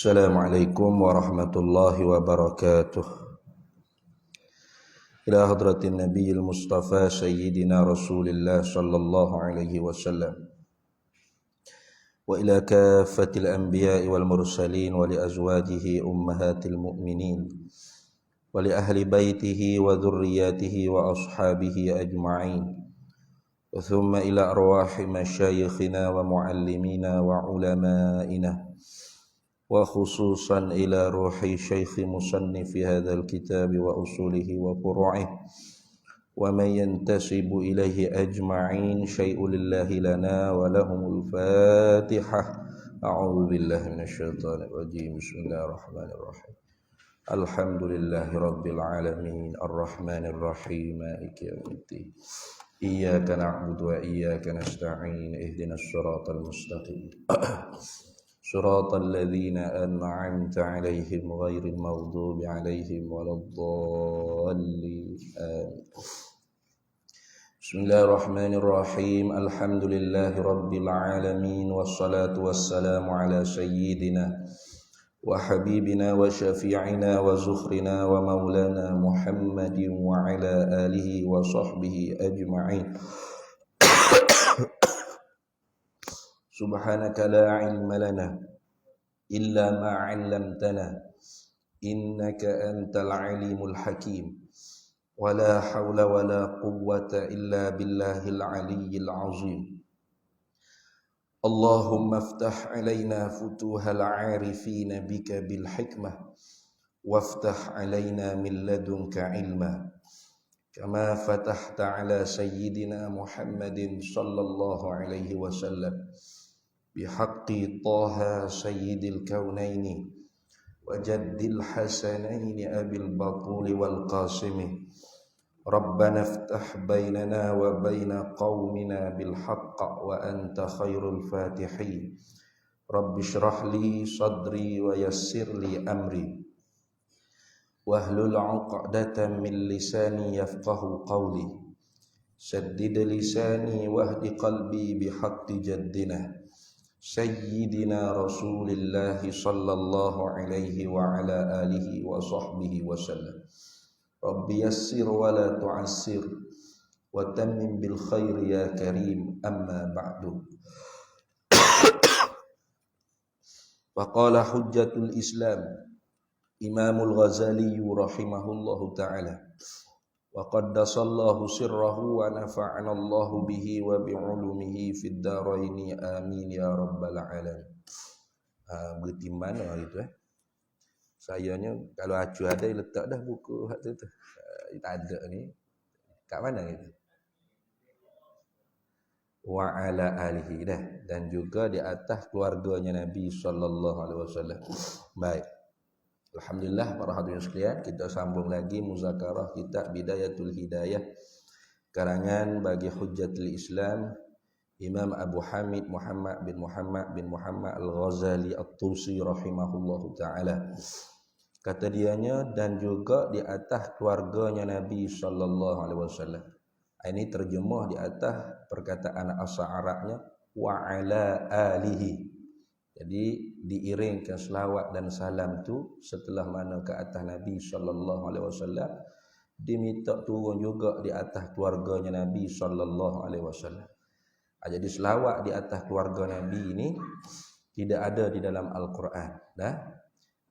Assalamualaikum warahmatullahi wabarakatuh. Ila hadratin Nabiyil Mustafa Sayyidina Rasulillah sallallahu alaihi wasallam wa ila kaffatil anbiya'i wal mursalin wa li azwajihi ummahatil mu'minin wa li ahli baitihi wa dhurriyyatihi wa ashabihi ajma'in wa thumma ila arwahi masyayikhina wa muallimina wa ulama'ina وخصوصا إلى روح شيخ مصنف هذا الكتاب وأصوله وفروعه ومن ينتسب إليه أجمعين شيء لله لنا ولهم الفاتحة أعوذ بالله من الشيطان الرجيم بسم الله الرحمن الرحيم الحمد لله رب العالمين الرحمن الرحيم مالك يوم الدين إياك نعبد وإياك نستعين اهدنا الصراط المستقيم صراط الذين أنعمت عليهم غير المغضوب عليهم ولا الضالين بسم الله الرحمن الرحيم الحمد لله رب العالمين والصلاة والسلام على سيدنا وحبيبنا وشفيعنا وزخرنا ومولانا محمد وعلى آله وصحبه أجمعين سبحانك لا علم لنا إلا ما علمتنا إنك أنت العليم الحكيم ولا حول ولا قوة إلا بالله العلي العظيم اللهم افتح علينا فتوح العارفين بك بالحكمة وافتح علينا من لدنك علما كما فتحت على سيدنا محمد صلى الله عليه وسلم بحق طه سيد الكونين وجد الحسنين أبي البطول والقاسم ربنا افتح بيننا وبين قومنا بالحق وأنت خير الفاتحين رب اشرح لي صدري ويسر لي أمري واحلل عقدة من لساني يفقه قولي سدد لساني واهد قلبي بحق جدنا سيدنا رسول الله صلى الله عليه وعلى آله وصحبه وسلم رب يسر ولا تعسر وتمم بالخير يا كريم أما بعد فقال حجة الإسلام إمام الغزالي رحمه الله تعالى وقدس الله سره ونفعنا الله به وبعلومه في الدارين آمين يا رب العالمين. Berarti mana itu Sayanya kalau acu ada letak dah buku hak tu. Tak ada ni. Kat mana itu? Wa ala alihi dah, dan juga di atas keluarganya Nabi sallallahu alaihi wasallam. Baik. Alhamdulillah para hadirin sekalian, kita sambung lagi muzakarah kitab Bidayatul Hidayah karangan bagi Hujjatul Islam Imam Abu Hamid Muhammad bin Muhammad Al-Ghazali At-Tusi rahimahullahu taala. Kata dianya dan juga di atas keluarganya Nabi sallallahu alaihi wasallam. Ini terjemah di atas perkataan asal Arabnya wa ala alihi. Jadi diiringkan selawat dan salam tu setelah mana ke atas Nabi sallallahu alaihi wasallam, diminta turun juga di atas keluarganya Nabi sallallahu alaihi wasallam. Jadi selawat di atas keluarga Nabi ini tidak ada di dalam Al-Quran, dah.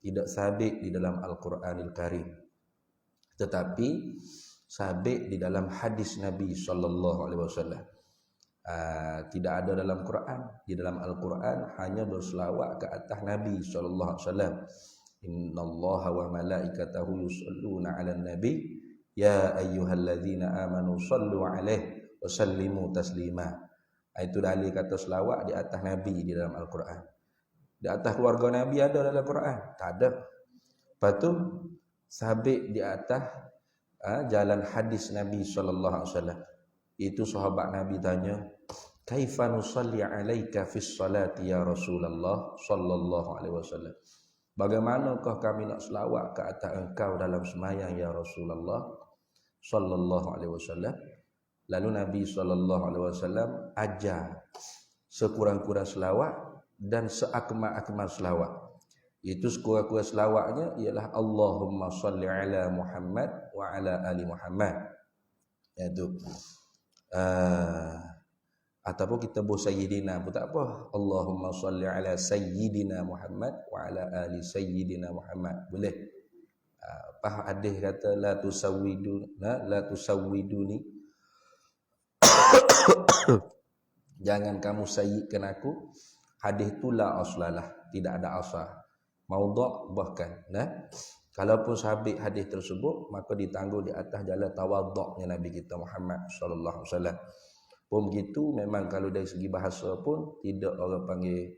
Tidak sabit di dalam Al-Quranil Karim. Tetapi sabit di dalam hadis Nabi sallallahu alaihi wasallam. Tidak ada dalam Quran. Di dalam Al-Quran hanya berselawat ke atas Nabi sallallahu alaihi wasallam. Innallaha wa malaikatahu yusalluna 'alan nabi ya ayyuhalladzina amanu sallu 'alaihi wa sallimu taslima. Itu dalil kata selawat di atas Nabi di dalam Al-Quran. Di atas keluarga Nabi ada dalam Quran? Tak ada. Lepas tu sabit di atas jalan hadis Nabi sallallahu alaihi wasallam. Itu sahabat Nabi tanya, "Kaifa nusalli 'alaika fis salati ya Rasulullah sallallahu alaihi wasallam?" Bagaimanakah kami nak selawat ke atas engkau dalam sembahyang ya Rasulullah sallallahu alaihi wasallam? Lalu Nabi sallallahu alaihi wasallam ajar sekurang-kurang selawat dan seakmal-akmal selawat. Itu sekurang-kurang selawatnya ialah Allahumma salli ala Muhammad wa ala ali Muhammad. Iaitu ataupun kita buat sayyidina pun tak apa. Allahumma salli ala sayyidina Muhammad wa ala ali sayyidina Muhammad. Boleh. Apa hadis kata la tusawwiduni jangan kamu sayyidkan aku. Hadis tu la aslalah, tidak ada asal. Maudhu' bahkan, kalaupun sabit hadis tersebut, maka ditangguh di atas jalan tawadhu'nya Nabi kita Muhammad sallallahu alaihi wasallam. Pun begitu, memang kalau dari segi bahasa pun tidak orang panggil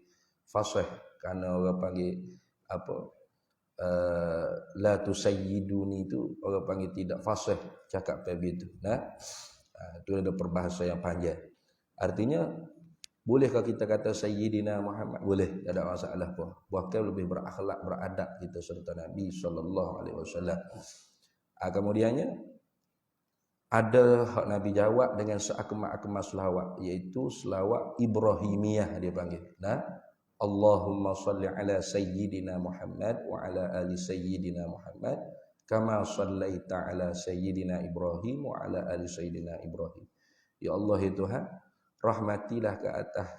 fasih, kerana orang panggil apa la tusayyiduni itu orang panggil tidak fasih cakap begitu. Itu ada perbahasa yang panjang. Artinya bolehkah kita kata Sayyidina Muhammad? Boleh, tak ada masalah pun. Bahkan lebih berakhlak, beradab kita serta Nabi sallallahu alaihi wasallam. Kemudiannya ada hak Nabi jawab dengan seakmal-akmal selawat, iaitu selawat Ibrahimiyah dia panggil. Allahumma salli ala Sayyidina Muhammad wa ala ali Sayyidina Muhammad kama sallaita ala Sayyidina Ibrahim wa ala ali Sayyidina Ibrahim. Ya Allah ya Tuhan, rahmatilah ke atas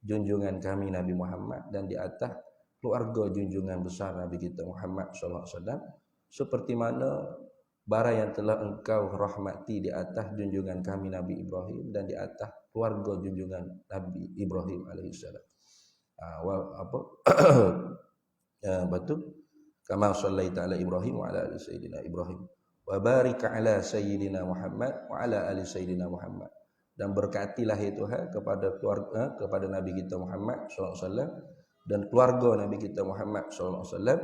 junjungan kami Nabi Muhammad dan di atas keluarga junjungan besar Nabi kita Muhammad sallallahu alaihi wasallam, seperti mana barang yang telah engkau rahmati di atas junjungan kami Nabi Ibrahim dan di atas keluarga junjungan Nabi Ibrahim alaihissalam. Betul. Kama sallaita ala Ibrahim wa ala ali Sayyidina Ibrahim. Wa barik ala Sayyidina Muhammad wa ala ali Sayyidina Muhammad. Dan berkatilah ya Tuhan kepada keluarga, kepada Nabi kita Muhammad sallallahu alaihi wasallam dan keluarga Nabi kita Muhammad sallallahu alaihi wasallam.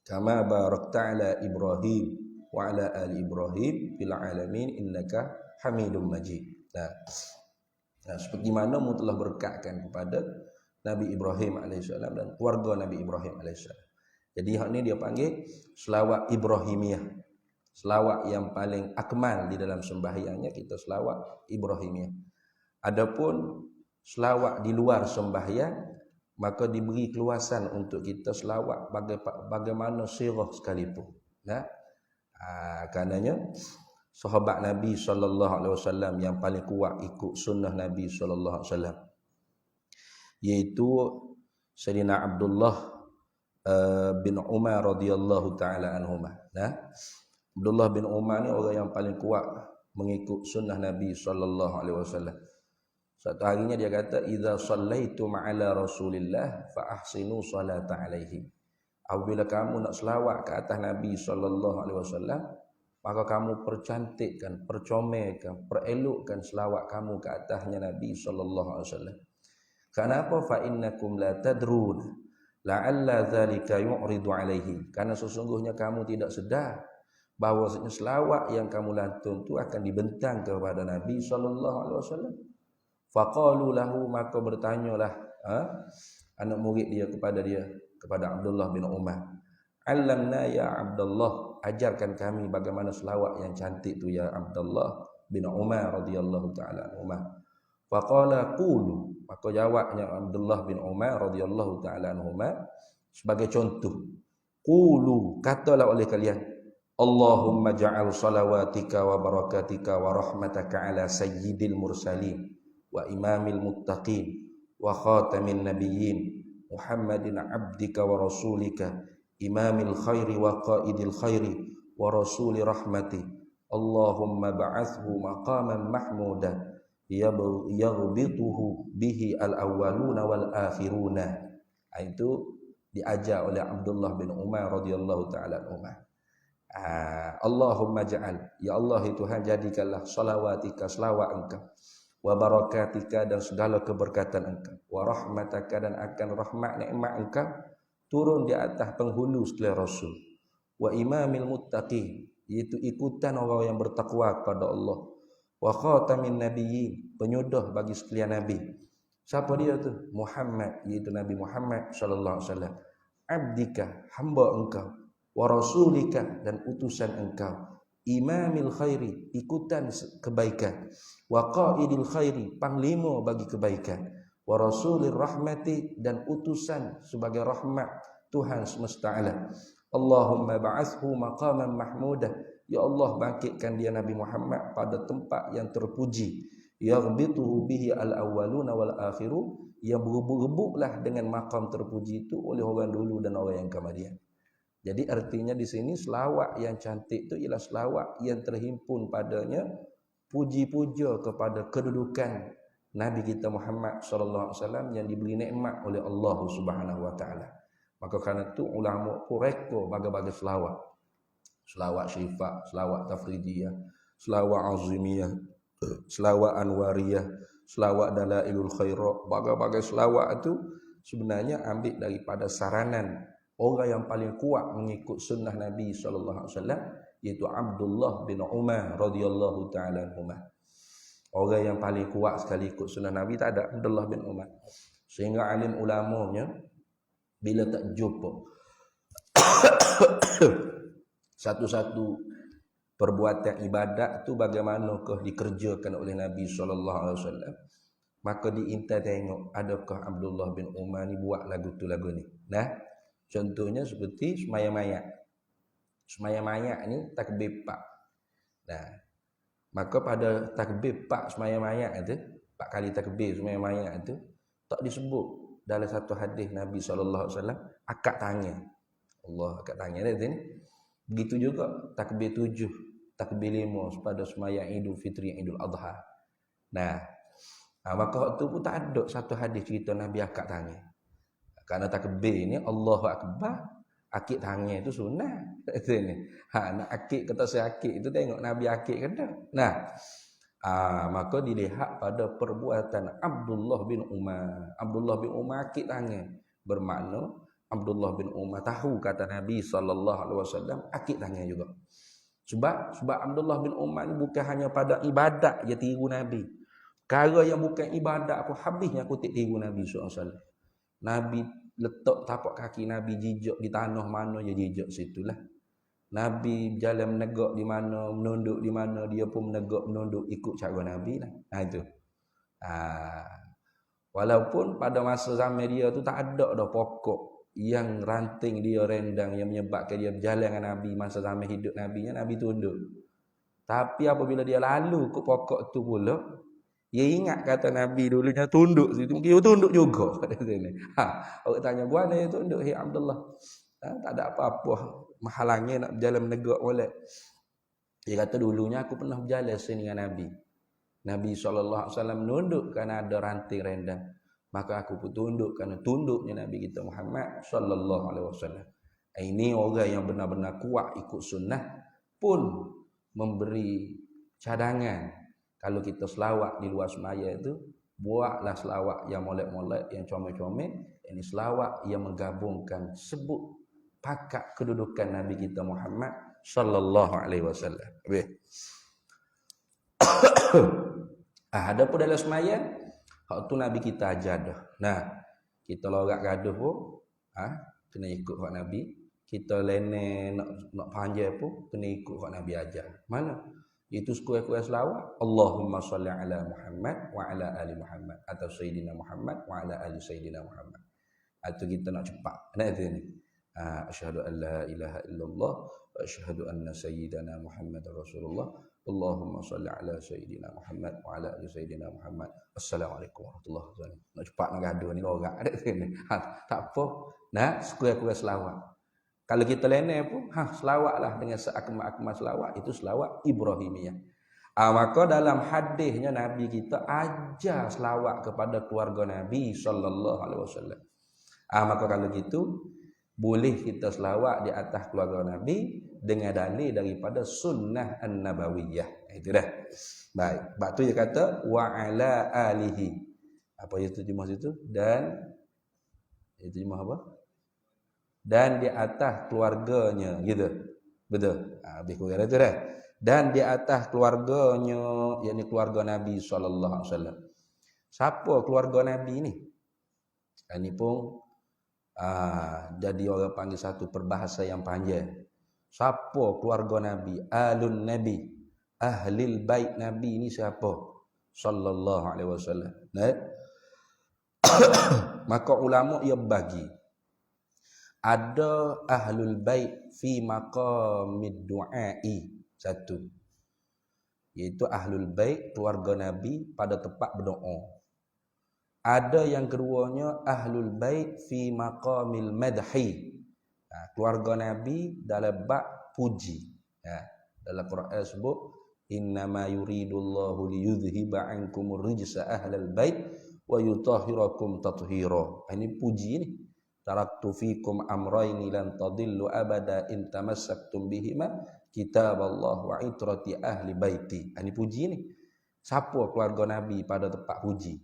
Kama barakta ala Ibrahim wa ala ali Ibrahim fil alamin innaka Hamidum Majid. Seperti mana mu telah berkatkan kepada Nabi Ibrahim alaihissalam dan keluarga Nabi Ibrahim alaihissalam. Jadi hak ni dia panggil selawat Ibrahimiyah. Selawat yang paling akmal di dalam sembahyangnya kita selawat Ibrahimiyah. Adapun selawat di luar sembahyang, maka diberi keluasan untuk kita selawat bagaimana sirah sekalipun. Karenanya sahabat Nabi sallallahu alaihi wasallam yang paling kuat ikut sunnah Nabi sallallahu alaihi wasallam, yaitu Sayyidina Abdullah bin Umar radhiyallahu taala anhuma. Abdullah bin Umar ni orang yang paling kuat mengikut sunnah Nabi sallallahu alaihi wasallam. Satu harinya dia kata, "Idza shallaitu ma'ala Rasulillah fa ahsinu salata alaihi." Apabila kamu nak selawat ke atas Nabi sallallahu alaihi wasallam, maka kamu percantikkan, percomelkan, perelokkan selawat kamu ke atasnya Nabi sallallahu alaihi wasallam. Kenapa? Fa innakum la tadrun la'alla dzalika yu'ridu alaihi. Karena sesungguhnya kamu tidak sedar bahwasanya selawat yang kamu lantun itu akan dibentang kepada Nabi sallallahu alaihi wasallam. Faqalu lahu, maka bertanyalah anak murid dia kepada Abdullah bin Umar, "Allamna ya Abdullah, ajarkan kami bagaimana selawat yang cantik tu ya Abdullah bin Umar radhiyallahu taala anhuma." Faqala qulu, maka jawabnya Abdullah bin Umar radhiyallahu taala anhuma sebagai contoh, qulu, katalah oleh kalian, Allahumma ja'al salawatika wa barakatika wa rahmataka ala sayyidil mursalin wa imamil muttaqin wa khatamin nabiyyin Muhammadin abdika wa rasulika imamil khairi wa qaidil khairi wa rasuli rahmati. Allahumma ba'athhu maqaman mahmuda yaghbituhu bihi al-awwaluna wal akhiruna. Itu diajar oleh Abdullah bin Umar radhiyallahu taala anhu. Allahumma ja'al, ya Allah Tuhan, jadikanlah salawatika, selawat engkau, wa barakatika, dan segala keberkatan engkau, wa rahmataka, dan akan rahmat nikmat engkau turun di atas penghulu sekalian Rasul, wa imamil muttaqin, iaitu ikutan orang yang bertakwa kepada Allah, wa khatamin nabiyyin, penyudah bagi sekalian nabi. Siapa dia tu? Muhammad, iaitu Nabi Muhammad sallallahu alaihi wasallam, abdika, hamba engkau, wa rasulika, dan utusan engkau, imamil khairi, ikutan kebaikan, wa qaidil khairi, panglima bagi kebaikan, wa rasulir rahmati, dan utusan sebagai rahmat Tuhan semesta alam. Allahumma ba'athhu maqaman mahmudah, ya Allah bangkitkan dia Nabi Muhammad pada tempat yang terpuji, yaghbituhu bihi al-awwaluna wal akhiru, yang berebut-rebutlah dengan makam terpuji itu oleh orang dulu dan orang yang kemudian. Jadi artinya di sini selawat yang cantik itu ialah selawat yang terhimpun padanya puji-puja kepada kedudukan Nabi kita Muhammad sallallahu alaihi wasallam yang diberi nikmat oleh Allah Subhanahu wa taala. Maka kerana itu ulama pun reka bagi-bagi selawat. Selawat syifa, selawat tafridiyah, selawat azimiyah, selawat anwariyah, selawat dalailul khairat. Bagi-bagi selawat itu sebenarnya ambil daripada saranan orang yang paling kuat mengikut sunnah Nabi sallallahu alaihi wasallam, iaitu Abdullah bin Umar radhiyallahu taala anhuma. Orang yang paling kuat sekali ikut sunnah Nabi tak ada Abdullah bin Umar. Sehingga alim ulamanya bila tak jumpa satu-satu perbuatan ibadat tu bagaimanakah dikerjakan oleh Nabi sallallahu alaihi wasallam, maka diintai tengok adakah Abdullah bin Umar ni buat lagu tu lagu ni. Nah, contohnya seperti sembahyang mayat. Sembahyang mayat ni takbir 4. Nah, maka pada takbir 4 sembahyang mayat itu, 4 kali takbir sembahyang mayat itu tak disebut dalam satu hadis Nabi sallallahu alaihi wasallam akad tangan. Allah akad tangan dia ni. Begitu juga takbir 7, takbir 5 pada sembahyang Idul Fitri, Idul Adha. Nah, maka waktu pun tak ada satu hadis cerita Nabi akad tangan. Kerana takbir ni Allahu Akbar, akik tangan itu sunnah. Nak akik kata saya akik itu tengok Nabi akik ke tak. Nah, maka dilihat pada perbuatan Abdullah bin Umar. Abdullah bin Umar akik tangan, bermakna Abdullah bin Umar tahu kata Nabi sallallahu alaihi wasallam akik tangan juga. Sebab Abdullah bin Umar ni bukan hanya pada ibadat dia tiru Nabi. Perkara yang bukan ibadat pun habisnya aku tiru Nabi sallallahu alaihi wasallam. Nabi letak tapak kaki Nabi jijak di tanah mana dia jijak situlah. Nabi jalan menegak di mana, menunduk di mana, dia pun menegak menunduk ikut cara Nabi lah. Itu. Walaupun pada masa zaman dia tu tak ada dah pokok yang ranting dia rendang yang menyebabkan dia berjalan dengan Nabi masa zaman hidup Nabi-nya, Nabi tunduk. Tapi apabila dia lalu ke pokok tu pula, dia ingat kata Nabi dulunya tunduk situ, dia tunduk juga pada sini. Orang tanya, "Gua ada tunduk hai Abdullah?" Tak ada apa-apa menghalangnya nak berjalan menegak molek. Dia kata, "Dulunya aku pernah berjalan sini dengan Nabi. Nabi SAW menunduk kerana ada ranting rendang. Maka aku pun tunduk kerana tunduknya Nabi kita Muhammad SAW." Ini orang yang benar-benar kuat ikut sunnah pun memberi cadangan. Kalau kita selawat di luar semaya itu, buatlah selawat yang molek-molek, yang comel-comel. Ini selawat yang menggabungkan sebut pakat kedudukan Nabi kita Muhammad sallallahu alaihi wasallam. Ada pun dalam semaya, hak tu Nabi kita ajar dah. Nah, kita lorak gaduh pun, kena ikut hak Nabi. Kita lene nak panjang pun kena ikut hak Nabi ajar. Mana? Itu sekurang-kurang selawat Allahumma salli ala Muhammad wa ala ali Muhammad, atau Sayyidina Muhammad wa ala ali Sayyidina Muhammad. Atau kita nak cepat. Nah itu ni. Asyhadu an la ilaha illallah wa asyhadu anna sayyidana Muhammadar Rasulullah. Allahumma salli ala Sayyidina Muhammad wa ala ali Sayyidina Muhammad. Assalamualaikum warahmatullahi wabarakatuh. Nak cepat nak gaduh ni lorak ada sini. Tak apa. Nah, sekurang-kurang selawat. Kalau kita lene pun, selawatlah dengan seakmal-akmal selawat, itu selawat Ibrahimiyah. Maka dalam hadisnya Nabi kita ajar selawat kepada keluarga Nabi sallallahu alaihi wasallam. Maka kalau gitu boleh kita selawat di atas keluarga Nabi dengan dalil daripada sunnah an-nabawiyah. Itu dah. Baik. Sebab tu dia kata wa ala alihi. Apa itu terjemah situ? Dan itu terjemah apa? Dan di atas keluarganya, gitu. Betul. Habis kurang itu dah. Dan di atas keluarganya, yakni keluarga Nabi sallallahu alaihi wasallam. Siapa keluarga Nabi ni? Ini pun jadi orang panggil satu perbahasa yang panjang. Siapa keluarga Nabi? Alun Nabi. Ahlil bait Nabi ni siapa? Sallallahu alaihi wasallam. Nah, Maka ulama ia bagi ada ahlul bait fi maqamid du'ai, satu, iaitu ahlul bait keluarga Nabi pada tempat berdoa. Ada yang keduanya ahlul bait fi maqamil madhi, keluarga Nabi dalam bab puji. Dalam Quran sebut innama yuridullahu liyudhhiba ankumur rijsa ahlal bait wa yutahhirakum tathira. Ini puji ni. Taraktu fikum amrayni lan tadillu abada in tamassaktum bihima kitaballah wa itrati ahli baiti. Ini puji ni. Siapa keluarga Nabi pada tempat puji?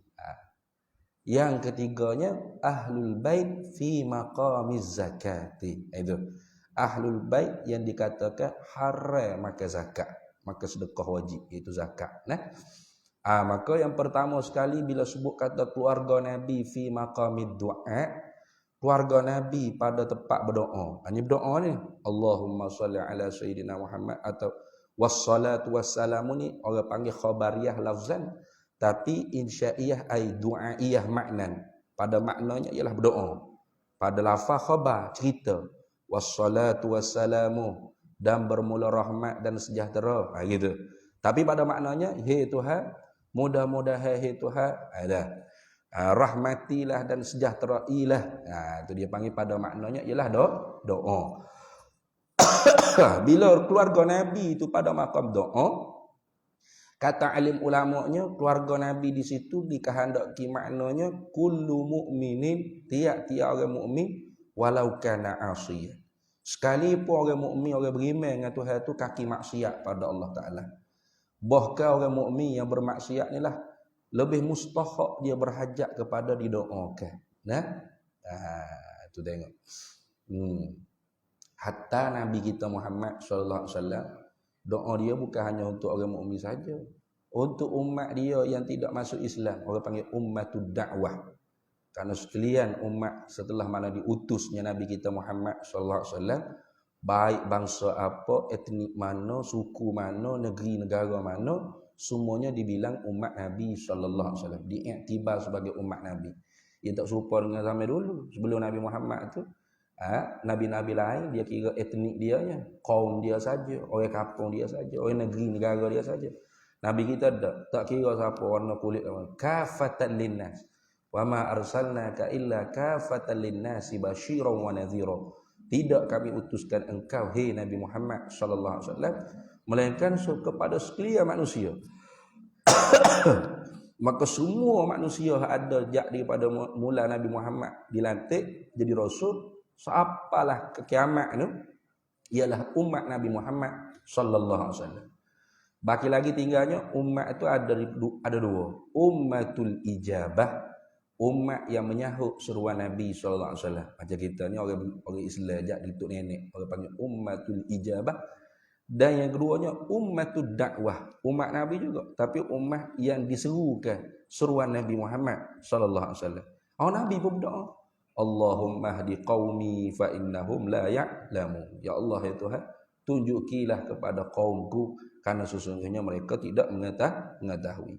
Yang ketiganya ahlul bait fi maqamiz zakati. Itu ahlul bait yang dikatakan haram maka zakat, maka sedekah wajib, iaitu zakat. Maka yang pertama sekali bila sebut kata keluarga Nabi fi maqamid du'a, keluarga Nabi pada tempat berdoa. Ini berdoa ni Allahumma salli ala sayyidina Muhammad atau wassalatu wassalamu ni orang panggil khabariyah lafzan, tapi insya'iyah ay du'aiyah maknan. Pada maknanya ialah berdoa. Pada lafaz khabar cerita wassalatu wassalamu dan bermula rahmat dan sejahtera, gitu. Tapi pada maknanya hai Tuhan, mudah-mudahan hai Tuhan ada rahmatilah dan sejahterailah. Itu dia panggil pada maknanya ialah doa. Bila keluarga Nabi itu pada makam doa, kata alim ulamanya keluarga Nabi di situ dikehendaki maknanya kullu mukminin, tiap-tiap orang mukmin walau kana asiyah. Sekalipun orang mukmin, orang beriman dengan Tuhan itu kaki maksiat pada Allah Taala. Bahkan orang mukmin yang bermaksiat inilah lebih mustahak dia berhajat kepada didoakan. Itu tengok. Hatta Nabi kita Muhammad sallallahu alaihi wasallam, doa dia bukan hanya untuk orang mukmin saja, untuk umat dia yang tidak masuk Islam, orang panggil ummatud da'wah. Karena sekalian umat setelah mana diutusnya Nabi kita Muhammad sallallahu alaihi wasallam, baik bangsa apa, etnik mana, suku mana, negeri negara mana, semuanya dibilang umat Nabi sallallahu alaihi wasallam, diiktibar sebagai umat Nabi. Ia tak serupa dengan zaman dulu. Sebelum Nabi Muhammad tu, nabi-nabi lain dia kira etnik dia nya, kaum dia saja, orang kampung dia saja, orang negeri negara dia saja. Nabi kita tak kira siapa warna kulit apa. Kafatan linnas. Wa ma arsalnaka illa kafatan linnasi basyiran wa nadhira. Tidak kami utuskan engkau hai Nabi Muhammad sallallahu alaihi wasallam melainkan kepada sekalian manusia. Maka semua manusia ada sejak daripada mula Nabi Muhammad dilantik jadi rasul sampalah ke kiamat tu ialah umat Nabi Muhammad sallallahu alaihi wasallam. Baki lagi tinggalnya umat itu ada dua. Ummatul ijabah, umat yang menyahut seruan Nabi sallallahu alaihi wasallam. Macam kita ni orang Islam sejak dituk nenek, orang panggil ummatul ijabah. Dan yang keduanya ummatud dakwah, umat Nabi juga, tapi umat yang diserukan seruan Nabi Muhammad sallallahu alaihi wasallam. Nabi pun berdoa, Allahumma hdi qaumi fa innahum la ya'lamun. Ya Allah ya Tuhan, tunjukilah kepada kaumku karena sesungguhnya mereka tidak mengetahui.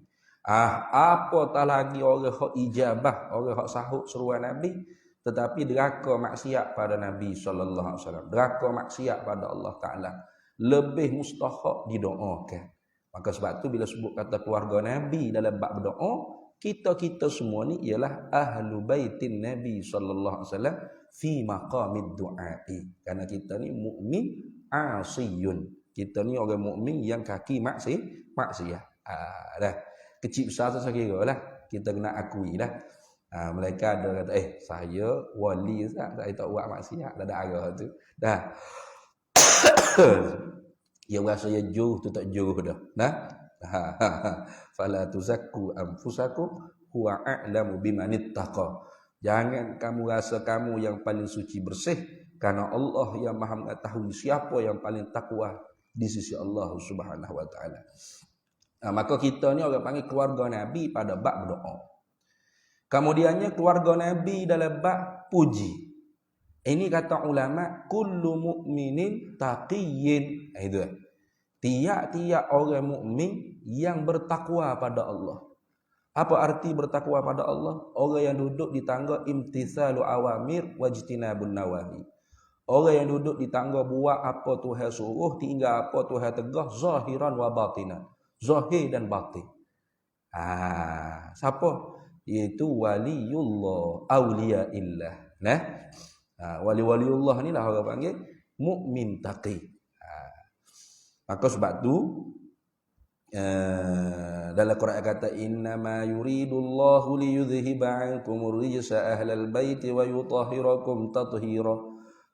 Apatah lagi orang hak ijabah, orang hak sahut seruan Nabi tetapi deraka maksiat pada Nabi sallallahu alaihi wasallam, deraka maksiat pada Allah Taala, lebih mustahak didoakan. Maka sebab tu bila sebut kata keluarga Nabi dalam bab berdoa, kita semua ni ialah ahlu baitin Nabi sallallahu alaihi wasallam fi maqamid du'ai. Karena kita ni mukmin asiyun. Kita ni orang mukmin yang kaki maksiat. Dah. Kecil besar tu saya kira lah. Kita kena akui dah. Mereka ada kata saya wali Ustaz, saya tak buat maksiat, dah ada arah tu. Dah. Ya rasa ya juh tu tak juh dah. Fala tuzakku anfusakum huwa a'lamu bimanittaqa. Jangan kamu rasa kamu yang paling suci bersih, karena Allah yang Maha mengetahui siapa yang paling takwa di sisi Allah Subhanahu wa taala. Maka kita ni orang panggil keluarga Nabi pada bab berdoa. Kemudiannya keluarga Nabi dalam bab puji. Ini kata ulama kullu mukminin taqiyyin. Itu. Tiap-tiap orang mukmin yang bertakwa pada Allah. Apa arti bertakwa pada Allah? Orang yang duduk di tangga imtithalu awamir wajtinabun nawahi. Orang yang duduk di tangga buat apa Tuhan suruh, tinggal apa Tuhan tegah, zahiran wa batinan. Zahir dan batin. Siapa? Iaitu waliullah, aulia illah. Nah, wali-waliullah ni lah orang panggil mukmin taqi. Maka sebab tu dalam Quran kata innama yuridullahu liyudhhiba 'ankumur rijsa ahlal baiti wa yutahhirakum tathira.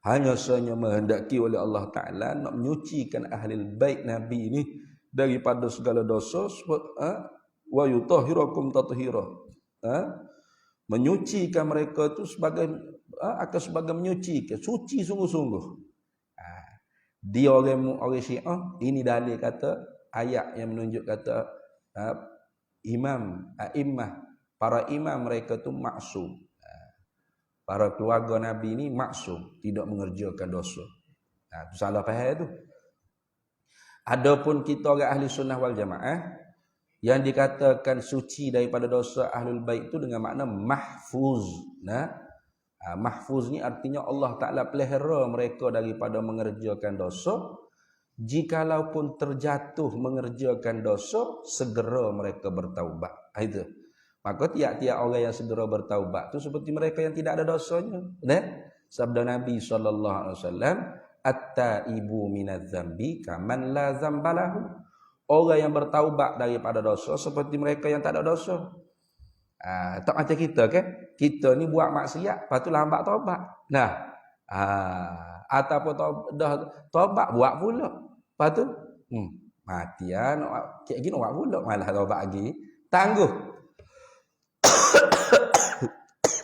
Hanya saja menghendaki oleh Allah Taala nak menyucikan ahli bait Nabi ini daripada segala dosa, wa yutahhirakum tathira. Menyucikan mereka itu akan sebagai menyucikan, suci sungguh-sungguh. Dia orang Syiah, ini dalil kata ayat yang menunjuk kata a'immah, para imam mereka tu maksum. Para keluarga Nabi ni maksum, tidak mengerjakan dosa. Itu salah faham tu. Adapun kita orang ahli sunnah wal jamaah yang dikatakan suci daripada dosa ahlul bait itu dengan makna mahfuz. Mahfuz ni artinya Allah Ta'ala pelihara mereka daripada mengerjakan dosa. Jikalaupun terjatuh mengerjakan dosa, segera mereka bertaubat. Itu. Maka tiap-tiap orang yang segera bertaubat itu seperti mereka yang tidak ada dosanya. Sabda Nabi SAW, at-taibu minadz-dzambi kaman la dzambalahu. Orang yang bertaubat daripada dosa seperti mereka yang tak ada dosa. Tak macam kita kan? Kita ni buat maksiat, lepas tu lambat taubat. Ataupun dah taubat buat pula. Lepas tu mati nak kayak gini buat pula, malah taubat lagi.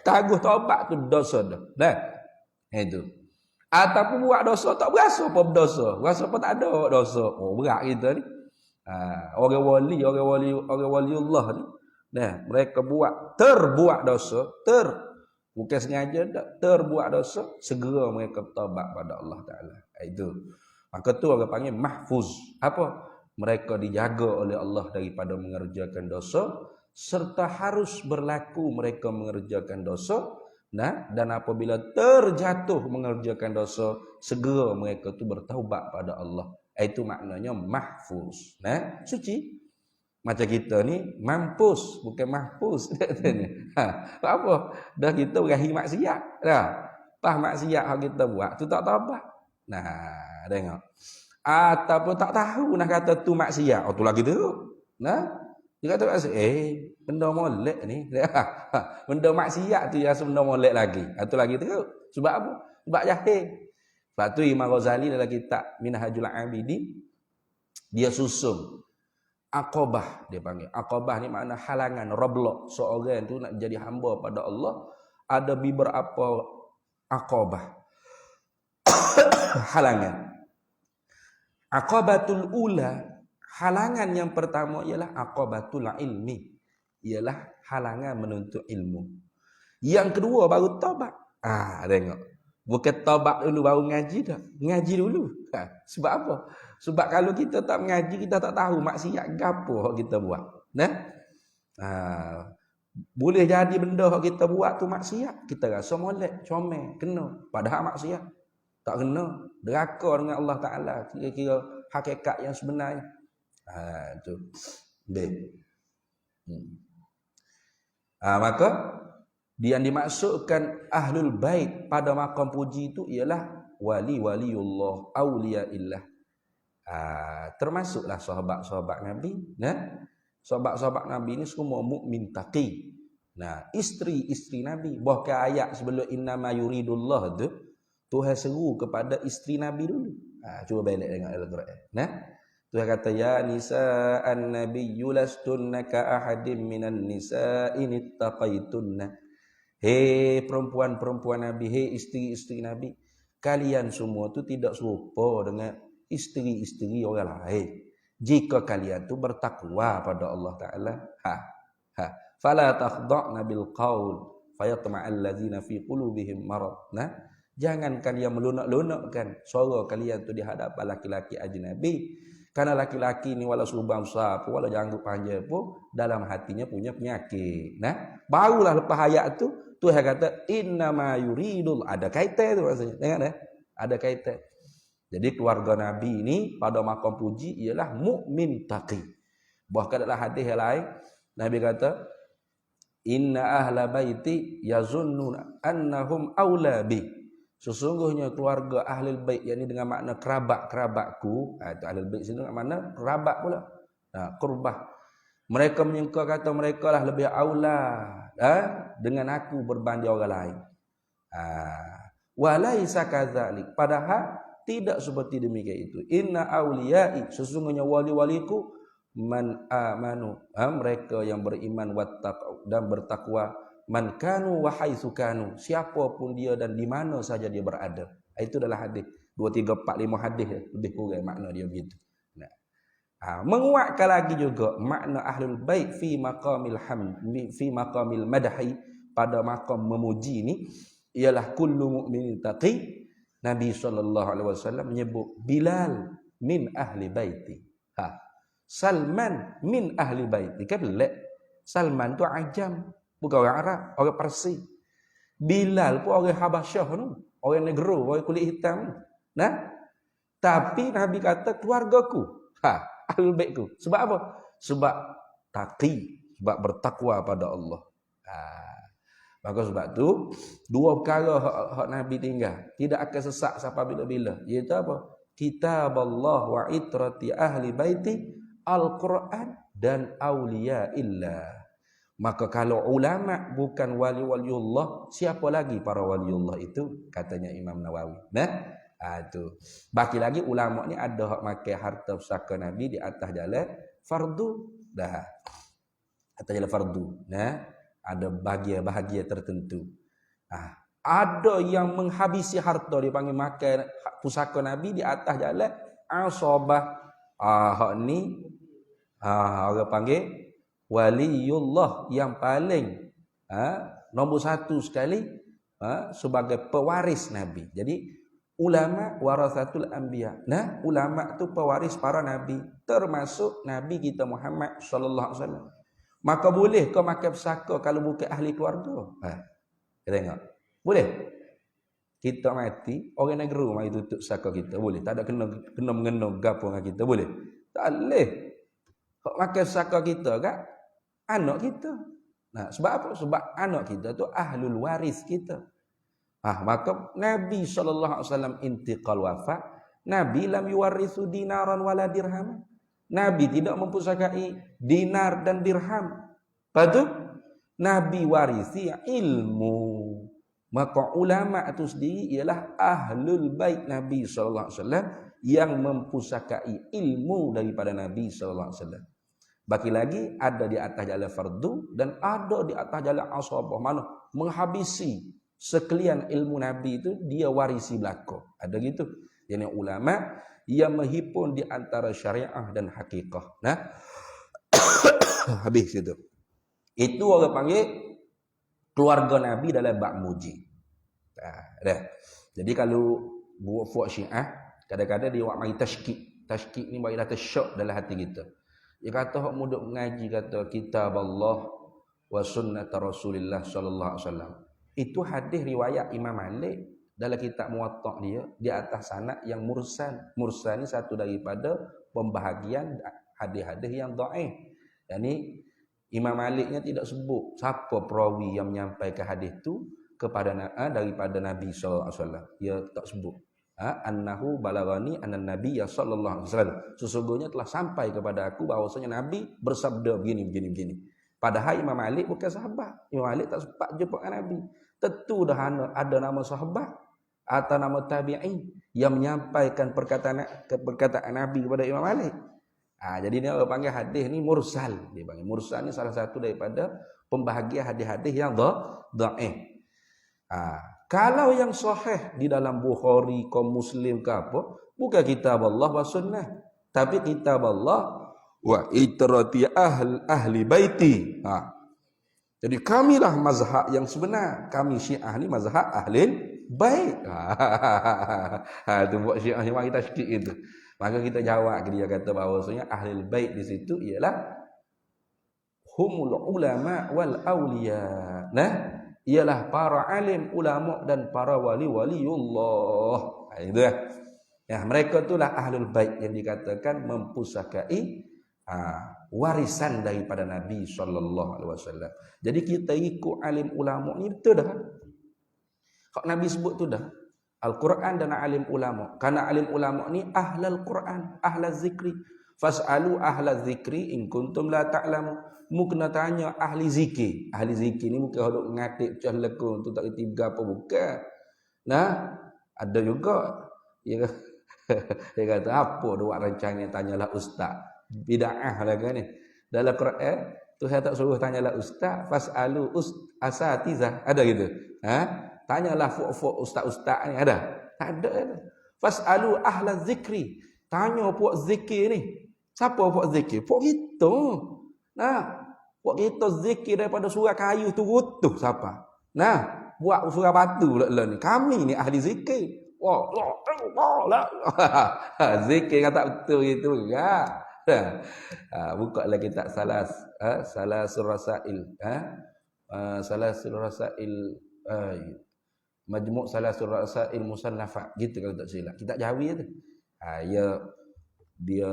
Tangguh taubat tu dosa dah. Itu. Ataupun buat dosa tak berasa apa berdosa. Berasa apa tak ada dosa. Berat kita ni. Orang wali Allah ni. Mereka terbuat dosa, bukan sengaja tak, terbuat dosa, segera mereka bertaubat pada Allah Taala. Itu. Maka tu orang panggil mahfuz. Apa? Mereka dijaga oleh Allah daripada mengerjakan dosa, serta harus berlaku mereka mengerjakan dosa. Dan apabila terjatuh mengerjakan dosa, segera mereka tu bertaubat pada Allah. Itu maknanya mahfuz. Suci. Macam kita ni mampus, bukan mahfuz. Apa? Dah kita berakhir maksiat. Pas maksiat yang kita buat tu tak taubat. Tengok. Ataupun tak tahu nak kata tu maksiat. Tu lagi teruk. Dia kata benda molek ni. Benda maksiat tu yang benda molek lagi. Tu lagi teruk. Sebab apa? Sebab jahil. Sebab tu Imam Ghazali dalam kitab Minhajul Abidin dia susun Aqabah, dia panggil. Aqabah ni makna halangan, roadblock. Seorang tu nak jadi hamba pada Allah, ada beberapa aqabah. Halangan. Aqabatul ula, halangan yang pertama ialah aqabatul ilmi. Ialah halangan menuntut ilmu. Yang kedua baru taubat. Tengok. Bukan taubat dulu baru ngaji dah. Ngaji dulu. Sebab apa? Sebab kalau kita tak mengaji, kita tak tahu maksiat gapo kita buat. Boleh jadi benda yang kita buat tu maksiat, kita rasa molek, comel, kena. Padahal maksiat. Tak kena. Deraka dengan Allah Ta'ala. Kira-kira hakikat yang sebenarnya. Itu. Maka yang dimaksudkan ahlul bait pada makam puji itu ialah waliullah, aulia illah. Termasuklah sahabat-sahabat Nabi. Sahabat-sahabat Nabi ini semua mukmin taqi. Isteri-isteri Nabi. Bahkan ayat sebelum innama yuridullah tu, Tuhan seru kepada isteri Nabi dulu. Cuba balik dengan Al-Quran. Tuhan kata ya nisa'an nabiyyu lastunna ka ahadim minan nisa'in ittaqaitunna. Hei perempuan-perempuan Nabi, hei isteri-isteri Nabi, kalian semua tu tidak serupa dengan isteri-isteri orang lain. Jika kalian tu bertakwa pada Allah Ta'ala. Fala takhda'na bil qaul fayatma'al ladzina fi qulubihim marad. Jangan kalian melunak-lunakkan suara kalian tu di hadapan laki-laki ajnabi. Karena laki-laki ni walau subang besar pun, walau janggut panjang pun, dalam hatinya punya penyakit. Nah, barulah lepas ayat tu Tuhan kata innama yuridul, ada kaitan tu maksudnya. Tengok dah. Ada kaitan. Jadi keluarga Nabi ini pada makam puji ialah mukmin taqi. Bahkan dalam hadis yang lain Nabi kata inna ahla baiti yazunnuna annahum aula bi. Sesungguhnya keluarga ahli bait, yakni dengan makna kerabat-kerabatku, itu ahli bait sini dengan makna kerabat pula. Qurbah. Mereka menyangka kata mereka lah lebih aula dengan aku berbanding orang lain. Walaisa kadzalik. Padahal tidak seperti demikian itu. Inna auliyai, sesungguhnya wali-waliku man amanu, mereka yang beriman dan bertakwa, man kanu wa haitsu kanu, siapapun dia dan di mana saja dia berada. Itu adalah hadis 2 3 4 5 hadis lebih kurang makna dia begitu. Menguatkan lagi juga makna ahlul bait fi maqamil hamd, fi maqamil madhi, pada makam memuji ini ialah kullu mukminin taqi. Nabi SAW menyebut Bilal min ahli baiti. Salman min ahli baiti. Kan belak. Salman tu ajam, bukan orang Arab, orang Parsi. Bilal pun orang Habasyah tu, orang negro, orang kulit hitam. Nah, tapi Nabi kata keluargaku, ahli baitku. Sebab apa? Sebab taqi, sebab bertakwa pada Allah. Maka sebab tu dua perkara hak Nabi tinggal tidak akan sesak sampai bila-bila. Iaitu apa? Kitab Allah wa itrati ahli baiti, Al-Quran dan auliya illah. Maka kalau ulama bukan wali-waliullah, siapa lagi para waliullah itu? Katanya Imam Nawawi. Nah, itu. Baki lagi ulama ni ada hak makan harta pusaka Nabi di atas jalan fardu dah. Atas jalan fardu. Nah, ada bahagia-bahagia tertentu. Ada yang menghabisi harta dipanggil makan pusaka Nabi di atas jalan asabah. Hak ni orang panggil waliullah yang paling nombor satu sekali sebagai pewaris Nabi. Jadi ulama warasatul anbiya. Nah, ulama tu pewaris para nabi, termasuk Nabi kita Muhammad sallallahu alaihi wasallam. Maka boleh kau makan pusaka kalau bukan ahli keluarga? Kita tengok. Boleh? Kita mati, orang negeri mari tutup pusaka kita. Boleh? Tak ada kena mengena gapo dengan kita. Boleh? Tak boleh. Kau makan pusaka kita kan? Anak kita. Nah, sebab apa? Sebab anak kita tu ahlul waris kita. Maka Nabi SAW intiqal wafat. Nabi lam yuwarithu dinaran wala dirham. Nabi tidak mempusakai dinar dan dirham. Lepas tu Nabi warisi ilmu. Maka ulama itu sendiri ialah ahlul bait Nabi SAW yang mempusakai ilmu daripada Nabi SAW. Baki lagi ada di atas jalan fardu dan ada di atas jalan ashabah, mana menghabisi sekalian ilmu Nabi itu dia warisi belaka. Ada gitu. Yang ulama yang menghipun di antara syariah dan hakikah. Nah, habis itu. Itu orang panggil keluarga Nabi dalam bab muji. Dah. Jadi kalau buat fuak Syiah, kadang-kadang dia buat mari tashkik. Tashkik ni bagi rasa syok dalam hati kita. Dia kata hak muda mengaji kata kitab Allah wa sunnat Rasulullah sallallahu alaihi wasallam. Itu hadis riwayat Imam Malik dalam kitab Muwatta' dia di atas sanad yang mursal. Mursal ni satu daripada pembahagian hadis-hadis yang dhaif. Yani Imam Maliknya tidak sebut siapa perawi yang menyampaikan hadis tu kepada daripada Nabi sallallahu alaihi wasallam. Dia tak sebut. Annahu balagani annan nabiyya sallallahu alaihi wasallam. Sesungguhnya telah sampai kepada aku bahwasanya Nabi bersabda begini. Padahal Imam Malik bukan sahabat. Imam Malik tak sempat jumpa dengan Nabi. Tentu dah ada nama sahabat atau nama tabi'in yang menyampaikan perkataan Nabi kepada Imam Malik. Jadi dia panggil hadis ni mursal. Dia panggil mursal ni salah satu daripada pembahagian hadis-hadis yang dhaif. Kalau yang sahih di dalam Bukhari ke Muslim ke apa, bukan kitab Allah wa sunnah, tapi kitab Allah wa itrati ahli baiti. Jadi kamilah mazhab yang sebenar. Kami Syiah ni mazhab ahli bait. Itu buat Syiah yang mari tashkik itu. Maka kita jawab, dia kata bahawasanya ahli bait di situ ialah humul ulama wal auliya. Nah, ialah para alim ulama dan para wali-waliullah. Itu ya. Ya, mereka itulah ahlul bait yang dikatakan mempusakai warisan daripada Nabi sallallahu alaihi wasallam. Jadi kita ikut alim ulama ni betul dah. Kalau Nabi sebut tu dah. Al-Quran dan alim ulama. Karena alim ulama ni ahlul Quran, ahlaz zikri. Fas'alu ahlaz zikri in kuntum la ta'lamu. Mu kena tanya ahli zikir. Ahli zikir ni bukan hodok ngatik pecah lekung tu tak reti apa bukan. Nah, ada juga dia kata apa buat rancangnya tanyalah ustaz. Bid'ah lah kan ni. Dalam Quran Tuhan tak suruh tanyalah ustaz, fas'alu asatizah. Ada gitu. Tanyalah fuk-fuk ustaz-ustaz ni ada. Tak ada. Fas'alu ahlaz zikri. Tanya puak zikir ni. Siapa puak zikir? Puak kita. Nah, buat kita zikir daripada surah kayu tu utuh siapa? Nah, buat surah batu pula ni. Kami ni ahli zikir. Wah, zikir kata betul gitu enggak. Bukalah kitab Salasul Rasail, Salasul Rasail, Majmu' Salasul Rasail Musannafah gitu kalau tak silap. Kitab Jawi tu. Dia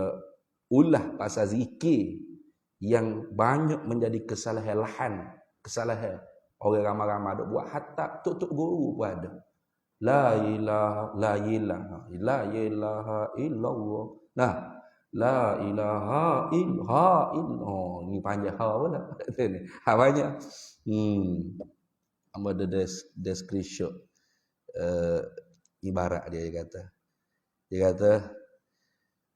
ulah pasal zikir yang banyak menjadi kesalahan orang ramai-ramai duk buat hatta tok guru pun ada. La ilaha illallah. Nah, la ilaha illallah. Ni panjang pula ni. Banyak. Ada description ibarat dia kata. Dia kata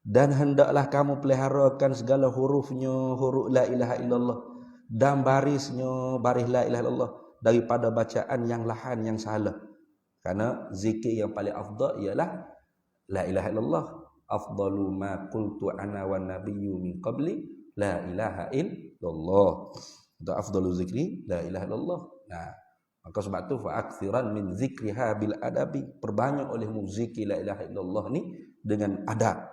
dan hendaklah kamu peliharakan segala hurufnya, huruf la ilaha illallah, dan barisnya, baris la ilaha illallah, daripada bacaan yang lahan, yang salah. Karena zikir yang paling afdal ialah la ilaha illallah. Afdalu ma qultu ana wan nabiyyu min qabli la ilaha illallah. Itu afdalu zikri la ilaha illallah. Nah, maka sebab tu fa aktsiran min zikriha bil adabi. Perbanyak olehmu zikir la ilaha illallah ni dengan adab.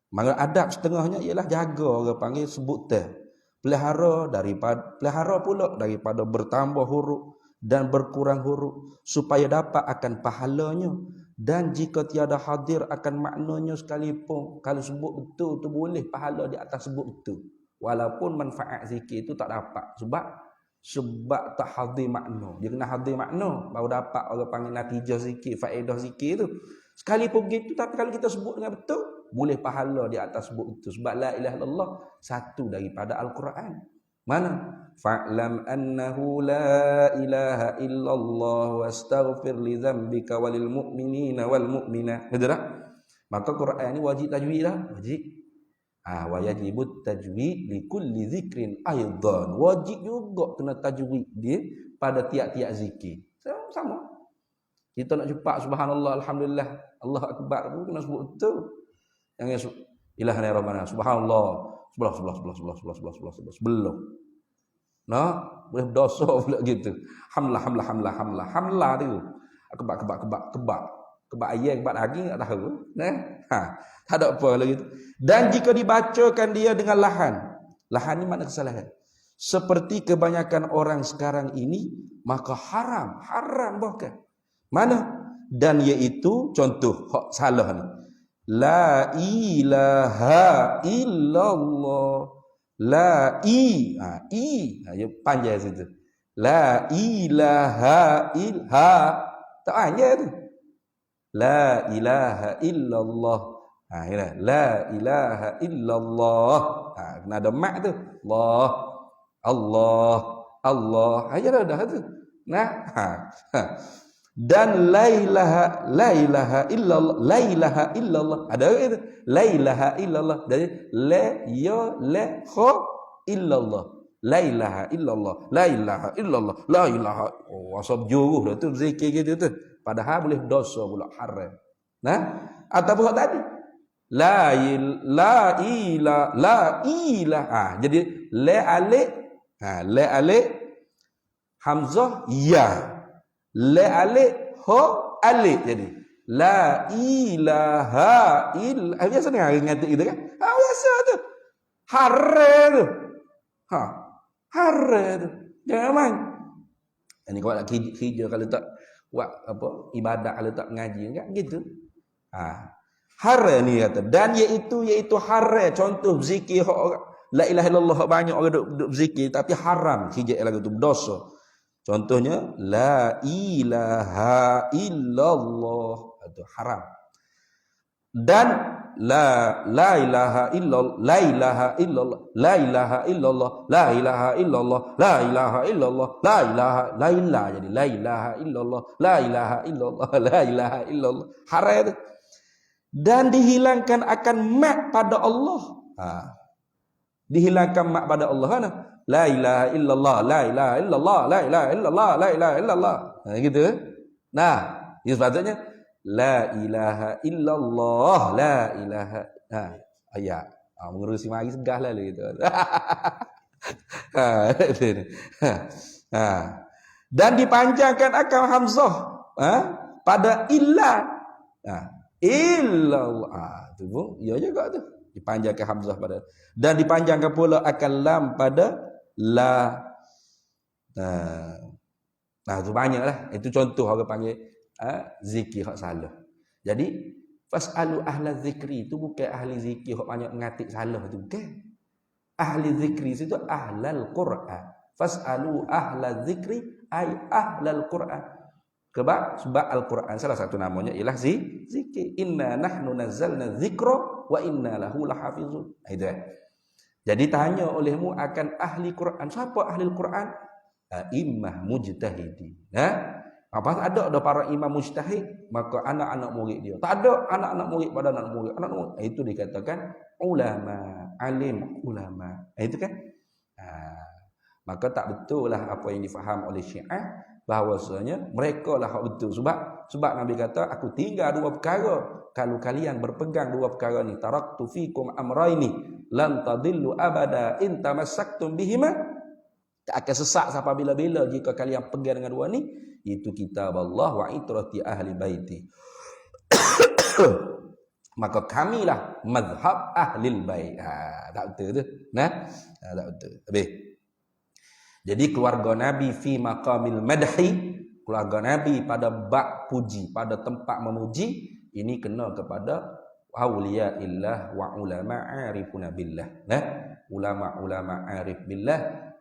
Maka adab setengahnya ialah jaga, orang panggil sebut teh. Pelihara pula daripada bertambah huruf dan berkurang huruf supaya dapat akan pahalanya, dan jika tiada hadir akan maknanya sekalipun. Kalau sebut betul tu boleh pahala di atas sebut betul. Walaupun manfaat zikir itu tak dapat sebab tak hadir makna. Dia kena hadir makna baru dapat orang panggil natijah zikir, faedah zikir tu. Sekalipun begitu, tapi kalau kita sebut dengan betul boleh pahala di atas sebut itu. Sebab la ilaha illallah satu daripada Al-Quran. Mana? Fa'lam annahu la ilaha illallah wastaghfir li dzambika walil mu'minina wal mu'minat. Betul tak? Maka Quran ni wajib tajwid lah. Wajib. Wa yajibut tajwid li kulli zikrin aidan. Wajib juga kena tajwid dia pada tiap-tiap zikir. Sama. Kita nak cepat subhanallah, alhamdulillah, Allah akbar pun kena sebut betul. Yang ilahana rabbana subhanallah sebelum nah boleh berdosa pula gitu. Hamlah tu kebak ayat kebak daging tak tahu nah tak ada apa lagi tu. Dan jika dibacakan dia dengan lahan ni makna kesalahan seperti kebanyakan orang sekarang ini, maka haram bahkan mana, dan iaitu contoh hak salah ni, la ilaha illallah, la ya panjang situ, la ilaha ilha tak panjang tu, la ilaha illallah, la ilaha illallah, kena ada mak tu, Allah aja dah tu, nah dan la ilaha illallah ada itu la ilaha illallah dari la illallah, la ilaha illallah, la ilaha illallah, la ilaha wasab juruh tu zikir gitu tu, padahal boleh dosa pula haram. Nah, ataupun tadi la ilaha jadi la alif hamzah ya, la alif ho alif, jadi La ilaha illa. Biasa dengar ngatik gitu kan? Biasa tu. Hara tu. Hara tu. Jangan main. Ini kau nak kerja kalau tak buat apa ibadat kalau tak mengaji kan gitu. Hara ni kata, dan iaitu hara, contoh zikir la ilaha illallah banyak orang duk zikir tapi haram kerja lagu tu berdosa. Contohnya la ilaha illallah itu haram. Dan la ilaha illallah, la ilaha illallah, la ilaha illallah, la ilaha illallah, la ilaha illallah, la ilaha la ilaha jadi la ilaha illallah, la ilaha illallah, la ilaha illallah. Haram itu. Dan dihilangkan akan mak pada Allah. Dihilangkan mak pada Allah mana? La ilaha illallah, la ilaha illallah, la ilaha illallah, la ilaha illallah. Gitu. Nah, ini sepatutnya la ilaha illallah, la ilaha. Ayat. Mengurusi mari segah lah gitu. Dan dipanjangkan akan hamzah pada illa. Illallah. Tu pun ya juga tu. Dipanjangkan hamzah pada, dan dipanjangkan pula akan lam pada la. Nah tu banyaklah. Itu contoh orang panggil zikir hak salah. Jadi fasalu ahla zikri itu bukan ahli zikir hak banyak mengatik salah tu bukan. Ahli zikri itu ahlal Quran. Fasalu ahla zikri ay ahlal Quran. Sebab Al-Quran salah satu namanya ialah zikir. Inna nahnu nazzalna dzikra wa inna lahu lahafizun. Itu. Jadi tanya olehmu akan ahli Quran. Siapa ahli Quran? Imam mujtahidi. Apa ada para imam mujtahid, maka anak-anak murid dia. Tak ada anak-anak murid pada anak murid. Itu dikatakan ulama, alim ulama. Itu kan? Maka tak betul lah apa yang difaham oleh Syiah, bahawasanya mereka lah hak betul. Sebab Nabi kata, aku tinggal dua perkara. Kalau kalian berpegang dua perkara ni, taraktu fikum amraini lan tadillu abada in tamassaktum bihima. Tak akan sesat sampai bila-bila jika kalian pegang dengan dua ni. Itu kitab Allah wa itrati ahli baiti. Maka kamilah mazhab ahlil bait. Tak betul tu. Tak betul. Habis. Jadi keluarga Nabi fi maqamil madhi, keluarga Nabi pada bab puji, pada tempat memuji, ini kena kepada auliya illah wa ulama arifuna billah. Ulama-ulama arif billah,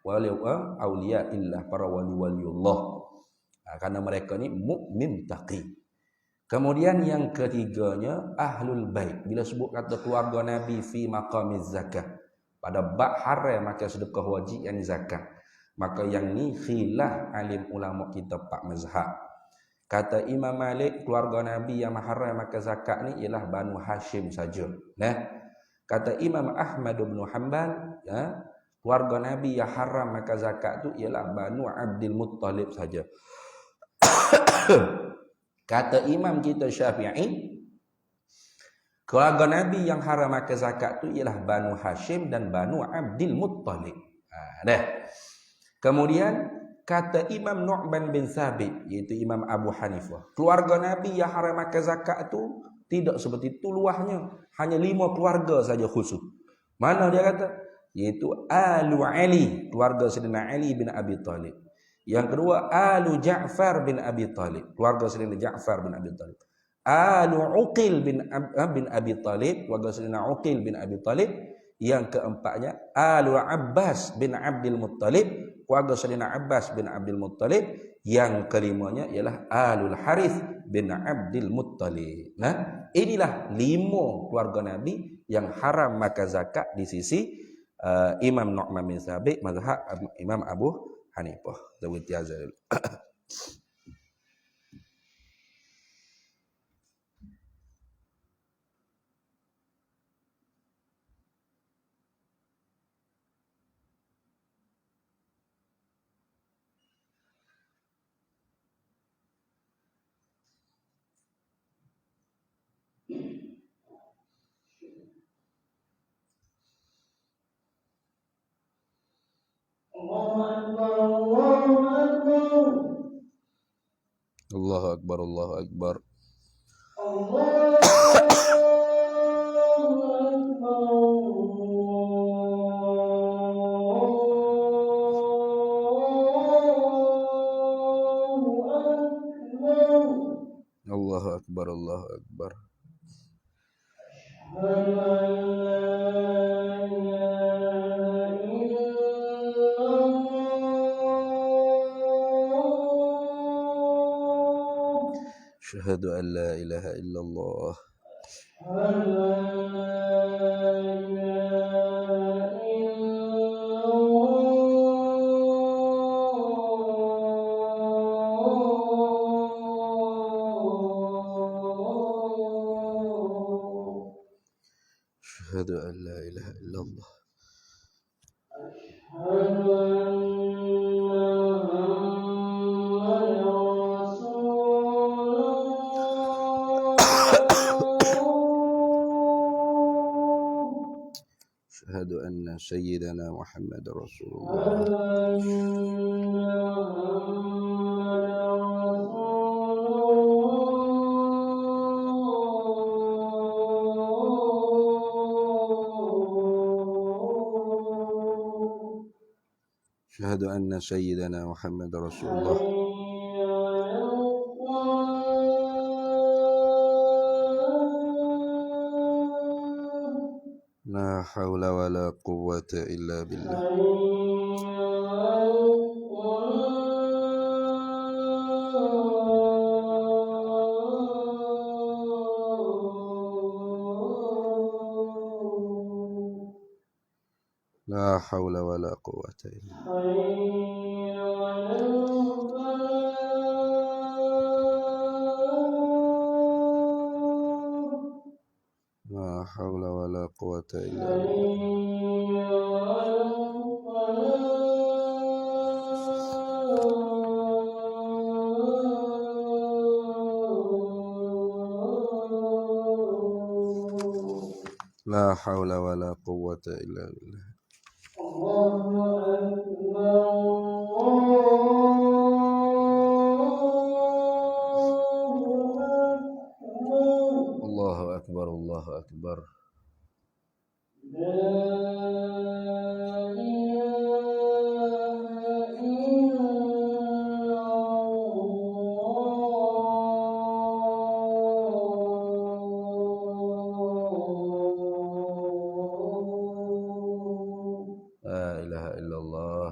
auliya illah, para wali-waliullah. Karena mereka ni mukmin taqi. Kemudian yang ketiganya ahlul bait. Bila sebut kata keluarga Nabi fi maqamiz zakah, pada bab haram maka sedekah wajib yang zakat. Maka yang ni khilaf alim ulama kita pak mazhab. Kata Imam Malik, keluarga Nabi yang haram maka zakat ni ialah Banu Hashim saja. Kata Imam Ahmad bin Hanbal, keluarga Nabi yang haram maka zakat tu ialah Banu Abdul Muttalib saja. Kata Imam kita Syafi'i, keluarga Nabi yang haram maka zakat tu ialah Banu Hashim dan Banu Abdul Muttalib. Kemudian kata Imam Nu'man bin Thabit, iaitu Imam Abu Hanifah, keluarga Nabi yang haram makan zakat tu tidak seperti itu luahnya, hanya 5 keluarga saja khusus. Mana dia kata? Iaitu Alu Ali, keluarga Sayyidina Ali bin Abi Talib. Yang kedua Alu Ja'far bin Abi Talib, keluarga Sayyidina Ja'far bin Abi Talib. Alu Uqil bin Abi Talib, keluarga Sayyidina Uqil bin Abi Talib. Yang keempatnya Alu Abbas bin Abdul Muttalib, keluarga Sayyidina Abbas bin Abdul Muttalib. Yang kelimanya ialah Alul Harith bin Abdul Muttalib. Inilah 5 keluarga Nabi yang haram makan zakat di sisi Imam Nu'man bin Thabit, mazhab Imam Abu Hanifah. Zawit yazal. Allahu Akbar, Allahu Akbar. akbar, Allahu akbar. Asyhadu an la ilaha illallah. Asyhadu an la ilaha illallah. أشهد أن سيدنا محمد رسول الله. أشهد أن سيدنا محمد رسول الله. لا حول ولا قوة إلا بالله. لا حول ولا قوة إلا لا حول ولا قوة إلا لا حول ولا قوة إلا بالله. الله أكبر الله أكبر.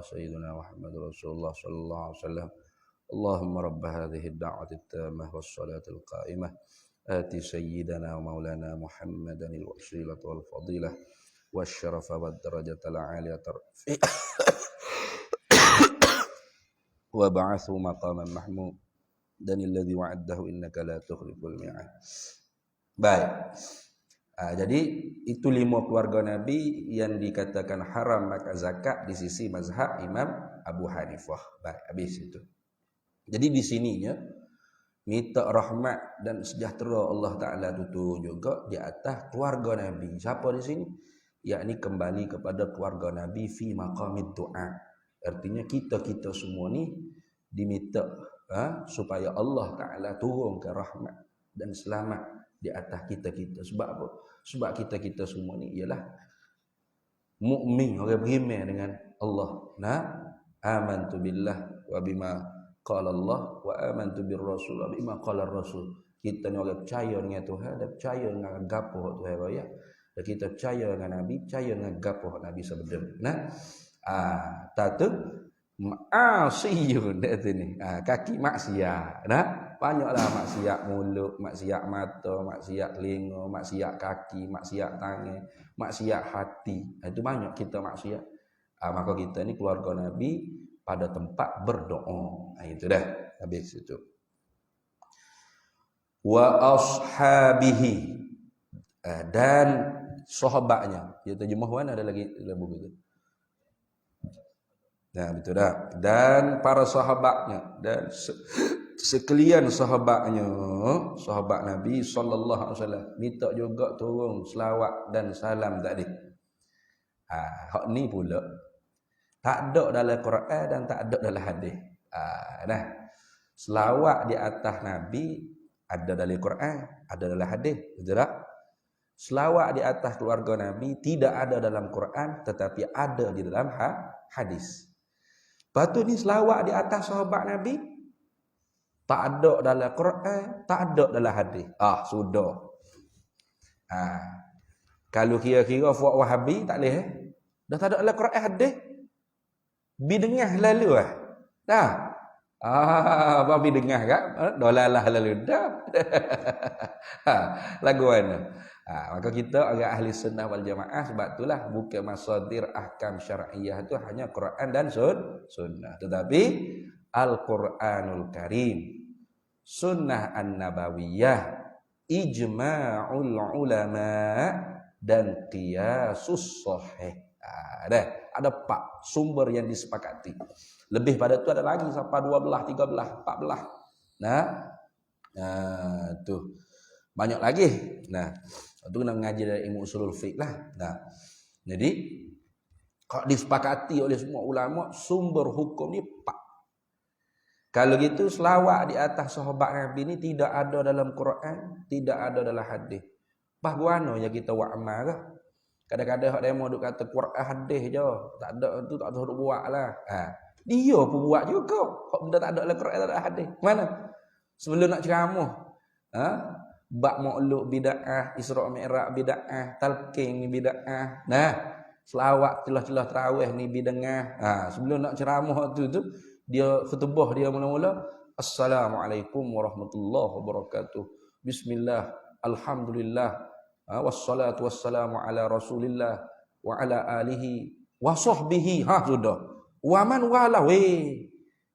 سيدنا محمد رسول الله صلى الله عليه وسلم. اللهم رب هذه الدعوة التامة والصلاة القائمة آت سيدنا ومولانا محمدا الوسيلة والفضيلة والشرف والدرجة العالية وابعثه مقاما محمودا الذي وعده إنك لا تخلف الميعاد. Baik. Jadi itu 5 keluarga Nabi yang dikatakan haram makan zakat di sisi mazhab Imam Abu Hanifah. Baik, habis itu. Jadi di sininya minta rahmat dan sejahtera Allah Taala itu juga di atas keluarga Nabi. Siapa di sini? Yakni kembali kepada keluarga Nabi fi maqamid du'a. Artinya kita semua ni diminta supaya Allah Taala turunkan rahmat dan selamat di atas kita. Sebab apa? Sebab kita semua ni ialah mukmin, orang beriman dengan Allah. Nah, amantu billah wa bima qala Allah wa amantu bir rasul wa bima qala rasul. Kita ni orang percaya dengan Tuhan dan percaya dengan gapo Tuhan raya. Dan kita percaya dengan Nabi, percaya dengan gapo Nabi sabda. Nah, tatu ma'asiyun dak ni. Kaki maksiat. Nah, banyaklah maksiat mulut, maksiat mata, maksiat telinga, maksiat kaki, maksiat tangan, maksiat hati. Itu banyak kita maksiat. Maka kita ni keluarga Nabi pada tempat berdoa. Itu dah habis itu. Wa ashabihi, dan sahabatnya. Dia terjemahan ada lagi dalam buku itu. Nah, betul dah. Dan para sahabatnya dan sekalian sahabatnya, sahabat Nabi sallallahu alaihi wasallam minta juga turun selawat dan salam tadi. Hak ni pula tak ada dalam Quran dan tak ada dalam hadis. Nah, selawat di atas Nabi ada dalam Quran, ada dalam hadis, betul tak? Selawat di atas keluarga Nabi tidak ada dalam Quran tetapi ada di dalam hadis. Lepas tu ni selawat di atas sahabat Nabi Tak ada dalam Quran, tak ada dalam hadis. Sudah. Kalau kira-kira fuak Wahabi tak boleh. Dah tak ada dalam Quran hadis. Bidengah lalu Dah. Apa bidengah kak? Dolalah lalu dah. Lagu mana? Maka kita agak ahli sunnah wal jamaah sebab itulah bukan masadir ahkam syar'iyah itu hanya Quran dan sunnah. Tetapi Al-Quranul Karim, sunnah an-nabawiyah, ijma'ul ulama dan qiyasus sahih. Ada 4 sumber yang disepakati. Lebih pada itu ada lagi sampai 12, 13, 14. Tuh. Banyak lagi. Itu kena mengaji dari ilmu usulul fiqh lah. Jadi kalau disepakati oleh semua ulama sumber hukum ni 4. Kalau gitu selawat di atas sahabat Nabi ni tidak ada dalam Quran, tidak ada dalam hadis. Bagaimana ya kita buat amal ke? Kadang-kadang hak demo duk kata Quran hadis je, tak ada tu tak tahu buatlah. Dia pun buat juga. Hak benda tak ada dalam Quran tak ada hadis. Mana? Sebelum nak ceramah, bab maulud bid'ah, Isra Mi'raj bid'ah, talqin bid'ah. Selawat celah-celah tarawih ni bid'ah. Sebelum nak ceramah tu dia khutbah dia mula-mula Assalamualaikum warahmatullahi wabarakatuh. Bismillah, alhamdulillah, wassalatu wassalamu ala rasulillah wa ala alihi wa sahbihi. Sudah. Wa man wala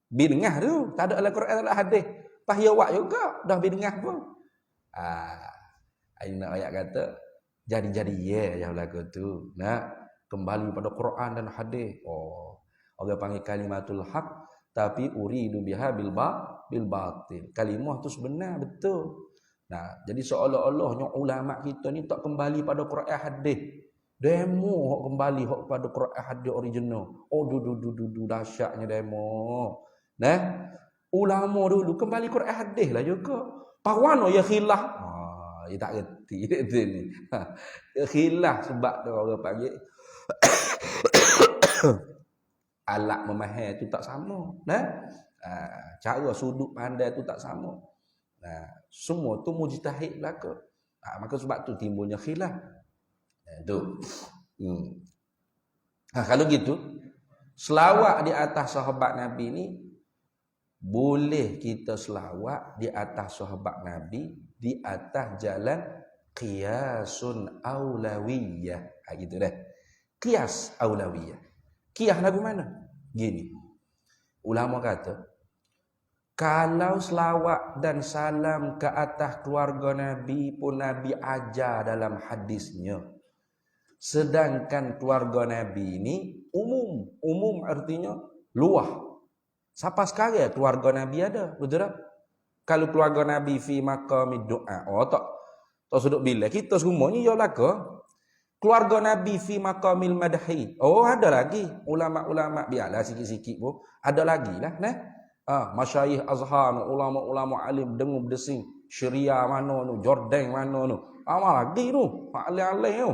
bid'ah tu tak ada dalam Quran tak ada hadis. Pahya wak juga dah bid'ah pun. Nak ayat kata jadi-jadi yang lagu tu. Kembali pada Quran dan hadis. Orang panggil kalimatul haq tapi uridu biha bil batil. Kalimah tu sebenar betul. Jadi seolah-olahnya ulama kita ni tak kembali pada Quran hadis. Demo hok kembali hok pada Quran hadis original. Dahsyatnya demo. Ulama dulu kembali Quran hadis lah juga. Pawano ya khilaf. Dia tak reti ni. Khilaf sebab tu orang panggil alat memahami tu tak sama. Cara sudut pandai tu tak sama. Semua tu mujtahid belaka. Maka sebab tu timbulnya khilaf. Kalau gitu, selawat di atas sahabat Nabi ni boleh kita selawat di atas sahabat Nabi di atas jalan qiyasun aulawiyah. Gitu dah. Qiyas aulawiyah. Qiyas lagu mana? Gini. Ulama kata, kalau selawat dan salam ke atas keluarga Nabi pun Nabi ajar dalam hadisnya. Sedangkan keluarga Nabi ini umum. Umum artinya luah. Siapa sekarang keluarga Nabi ada? Betul tak? Kalau keluarga Nabi fi maqamid du'a. Tak sudut bila. Kita semuanya ya belaka. Keluarga Nabi fi maqamil madhi. Ada lagi. Ulama-ulama biarlah sikit-sikit pun. Ada lagi lah. Masyayikh azhar, ulama-ulama alim dengung desing. Syria mana tu, Jordan mana tu. Lagi tu. Alim-alim tu.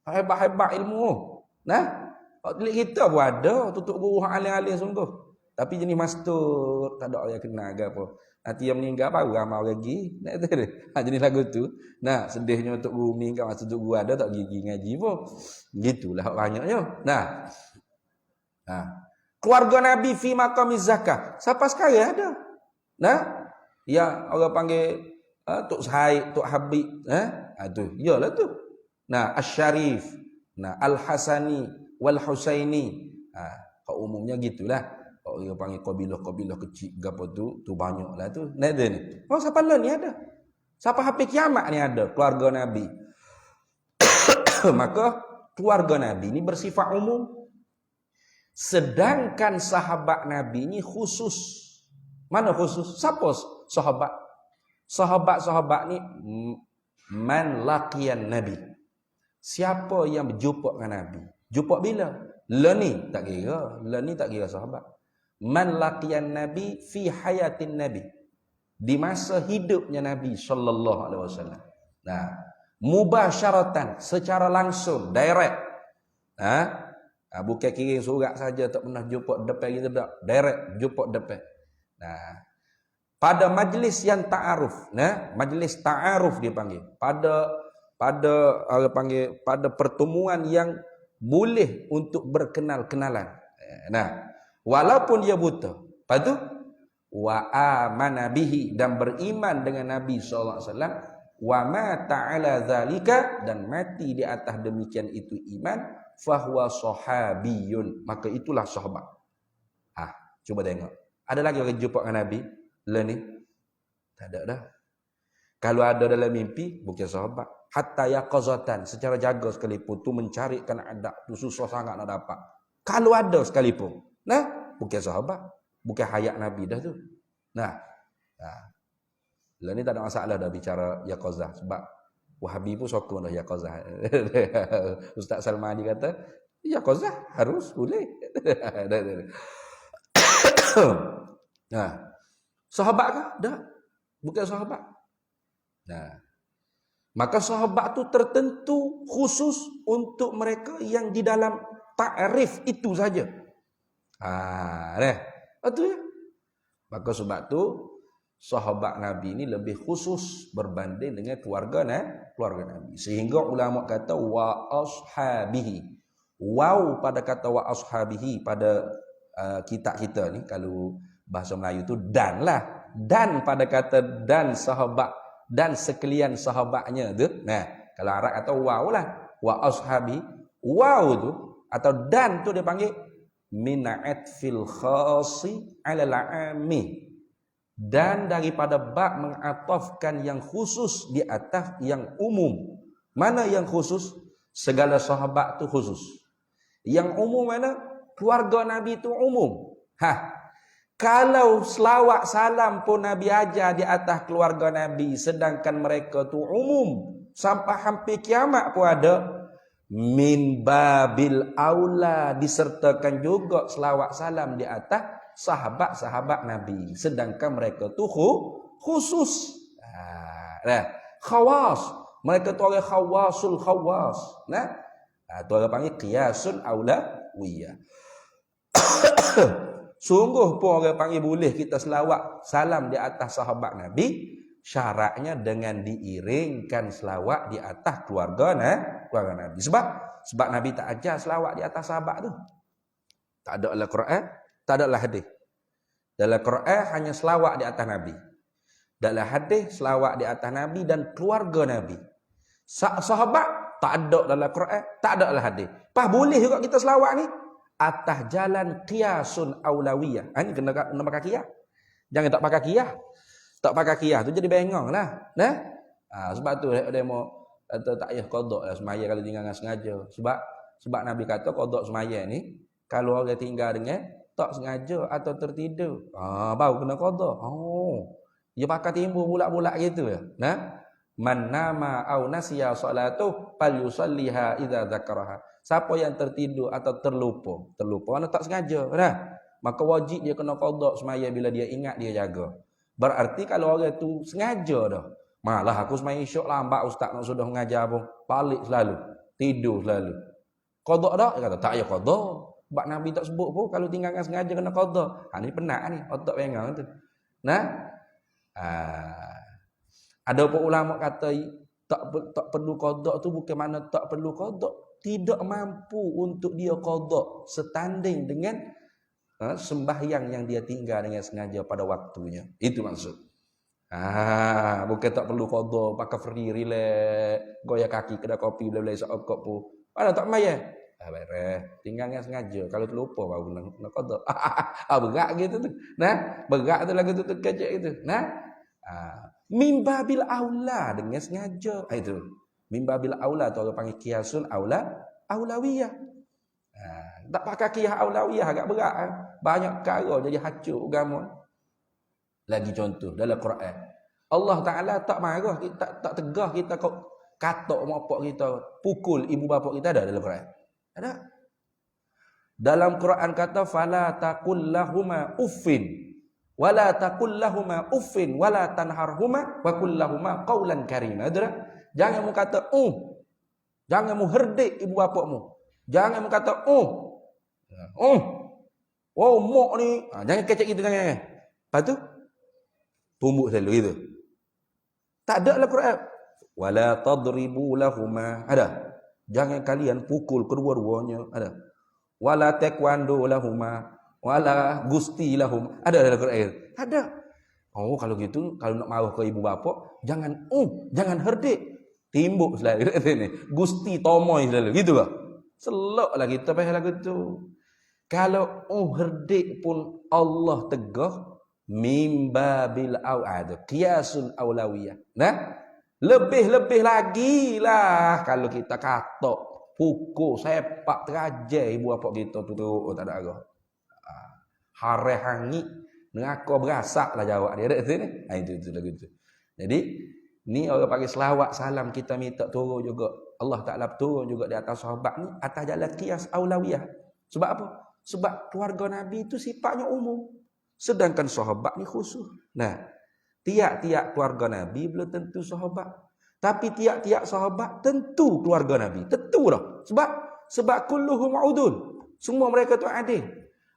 Hebat-hebat ilmu tu. Kita pun ada. Tutup guru alim-alim sungguh. Tapi jenis mastur. Tak ada orang kenal ke apa. Nanti yang meninggal baru ramai lagi. Jenis lagu tu. Sedihnya untuk bumi kan masa tu gua ada tak gigi ngaji pun. Gitulah banyaknya. Keluarga Nabi fi maqamiz zakah. Siapa sekarang ada? Ya orang panggil Tok Said, Tok Habib, tu. Iyalah tu. Asy-Syarif, Al-Hasani wal Husaini. Kau umumnya gitulah. Orang panggil kabilah-kabilah kecil gapo tu banyaklah tu. Ada ni. Siapa lah ni ada? Siapa habis kiamat ni ada? Keluarga Nabi. Maka keluarga Nabi ni bersifat umum. Sedangkan sahabat Nabi ni khusus. Mana khusus? Siapa sahabat? Sahabat-sahabat ni man laqiyan Nabi. Siapa yang berjumpa dengan Nabi? Jumpa bila? Ni tak kira sahabat. Man laqiyan Nabi fi hayatin Nabi. Di masa hidupnya Nabi sallallahu alaihi wasallam. Mubasyaratan, secara langsung, direct. Bukan kirim surat saja tak pernah jumpa depan kita tak. Direct jumpa depan. pada majlis yang ta'aruf, nah, majlis ta'aruf dipanggil. Pada pertemuan yang boleh untuk berkenal-kenalan. Nah, walaupun dia buta. Lepas tu wa amana bihi, dan beriman dengan Nabi sallallahu alaihi wasallam, wa mata ala zalika, dan mati di atas demikian itu iman, fahuwa sahabiyun, maka itulah sahabat. Cuba tengok. Ada lagi orang jumpa dengan Nabi lah ni? Tak ada dah. Kalau ada dalam mimpi, bukan sahabat. Hatta yaqazatan, secara jaga sekalipun tu mencarikan adab tu susah sangat nak dapat. Kalau ada sekalipun, nah, bukan sahabat, bukan hayat Nabi dah tu. Nah, lah ni tak ada masalah dah bicara yaqazah, sebab Wahabi pun sokong dah yaqazah. Ustaz Salmani kata, yaqazah harus boleh. Nah, sahabat kah? Dah, bukan sahabat. Nah, maka sahabat tu tertentu khusus untuk mereka yang di dalam ta'rif itu saja. Betul ya? Maka sebab tu sahabat Nabi ini lebih khusus berbanding dengan keluarga Nabi. Sehingga ulama kata wa ashabihi. Waw pada kata wa ashabihi pada kitab kita ni, kalau bahasa Melayu tu dan lah. Dan pada kata dan sahabat, dan sekalian sahabatnya tu. Nah, kalau Arab kata waw lah, wa ashabi. Waw tu atau dan tu dia panggil mina'at fil khasi 'alal 'ami. Dan daripada bab mengatafkan yang khusus di atas yang umum. Mana yang khusus? Segala sahabat tu khusus. Yang umum mana? Keluarga Nabi tu umum. Kalau selawat salam pun Nabi ajar di atas keluarga Nabi, sedangkan mereka tu umum sampai hampir kiamat pun ada, min babil aula disertakan juga selawat salam di atas sahabat-sahabat Nabi, sedangkan mereka tu khusus. Khawas, mereka tu orang khawasul khawas. Nah, tu orang panggil qiyasun aulawiyah. Sungguh pun orang panggil boleh kita selawat salam di atas sahabat Nabi, syaratnya dengan diiringkan selawat di atas keluarga Nabi. Sebab Nabi tak ajar selawat di atas sahabat tu. Tak ada dalam Quran, tak ada dalam hadis. Dalam Quran hanya selawat di atas Nabi. Dalam hadis selawat di atas Nabi dan keluarga Nabi. Sahabat tak ada dalam Quran, tak ada dalam hadis. Pas boleh juga kita selawat ni atas jalan qiyasun aulawiyah. Ini kena pakai qiyas. Jangan tak pakai qiyas. Tak pakai qiyas tu jadi bengong lah. Nah? Sebab tu dia mau kata tak payah qada lah semaya kalau tinggal dengan sengaja. Sebab Nabi kata qada semaya ni kalau orang tinggal dengan tak sengaja atau tertidur, baru kena qada. Dia pakai timbul bulat-bulat gitu ya. Nah? Man nama au nasiya salatuh falyusalliha idza dzakaraha. Siapa yang tertidur atau terlupa mana tak sengaja, maka wajib dia kena qada semaya bila dia ingat dia jaga. Berarti kalau orang tu sengaja dah, malah aku semaya isyak lambat ustaz nak sudah mengajar pun balik selalu, tidur selalu. Qada dah? Dia kata tak payah qada. Sebab Nabi tak sebut pun kalau tinggalkan sengaja kena qada. Ni penat ni, otak pengang tu. Nah. Ada pun ulama kata tak perlu qada tu bukan mana tak perlu qada. Tidak mampu untuk dia qada setanding dengan sembahyang yang dia tinggal dengan sengaja pada waktunya. Itu maksud. Bukan tak perlu qada, pakai free relax, goyah kaki kedai kopi boleh seokok pun. Mana tak mayah. Tinggal dengan sengaja. Kalau terlupa baru nak qada. Berat gitu tu. Nah, berat tu lagu tu kecek gitu. Nah. Mimbabil aula dengan sengaja. Itu. Mimbabil aula tu orang panggil qiyasun aulawiyah. Tak pakai qiyas aulawiyah agak berat. Banyak perkara jadi hancur agama. Lagi contoh dalam Quran. Allah Taala tak marah, tak tegah kita katok mak bapak kita, pukul ibu bapa kita, ada dalam Quran. Ada. Dalam Quran kata fala taqul lahumā uffin wala taqul lahumā uffin wala tanharhumā wa qul lahumā qawlan karīmā. Jangan mu kata jangan mu herdik ibu bapamu. Jangan mu kata mak ni. Jangan kecek gitu jangan. Lepas tu Tumbuk selalu gitu. Tak ada dalam Quran. Wala tadribu lahuma. Ada. Jangan kalian pukul kedua-duanya. Ada. Wala taekwondo lahuma. Wala gusti lahum. Ada dalam Quran. Ada. Oh, kalau gitu, kalau nak marah ke ibu bapa, jangan herdik. Timbuk selalu ini. Gusti tomoy selalu gitu lah. Seloklah kita pasal lagu tu. Kalau herdik pun Allah tegah mimba bil awad qiyasul aulawiyah. Nah, lebih lagi lah kalau kita katok pukul sepak terajai ibu bapa kita tu tak ada arah. Hare hangi neraka berasak lah jawab dia dekat sini. Itu lagu tu. Jadi ni orang panggil selawat salam kita minta turun juga. Allah Taala turun juga di atas sahabat ni atas jalan qiyas aulawiyah. Sebab apa? Sebab keluarga Nabi itu sifatnya umum. Sedangkan sahabat ni khusus. Nah, tiap-tiap keluarga Nabi belum tentu sahabat. Tapi tiap-tiap sahabat tentu keluarga Nabi. Tentu dah. Sebab kulluhum udul. Semua mereka tu adil.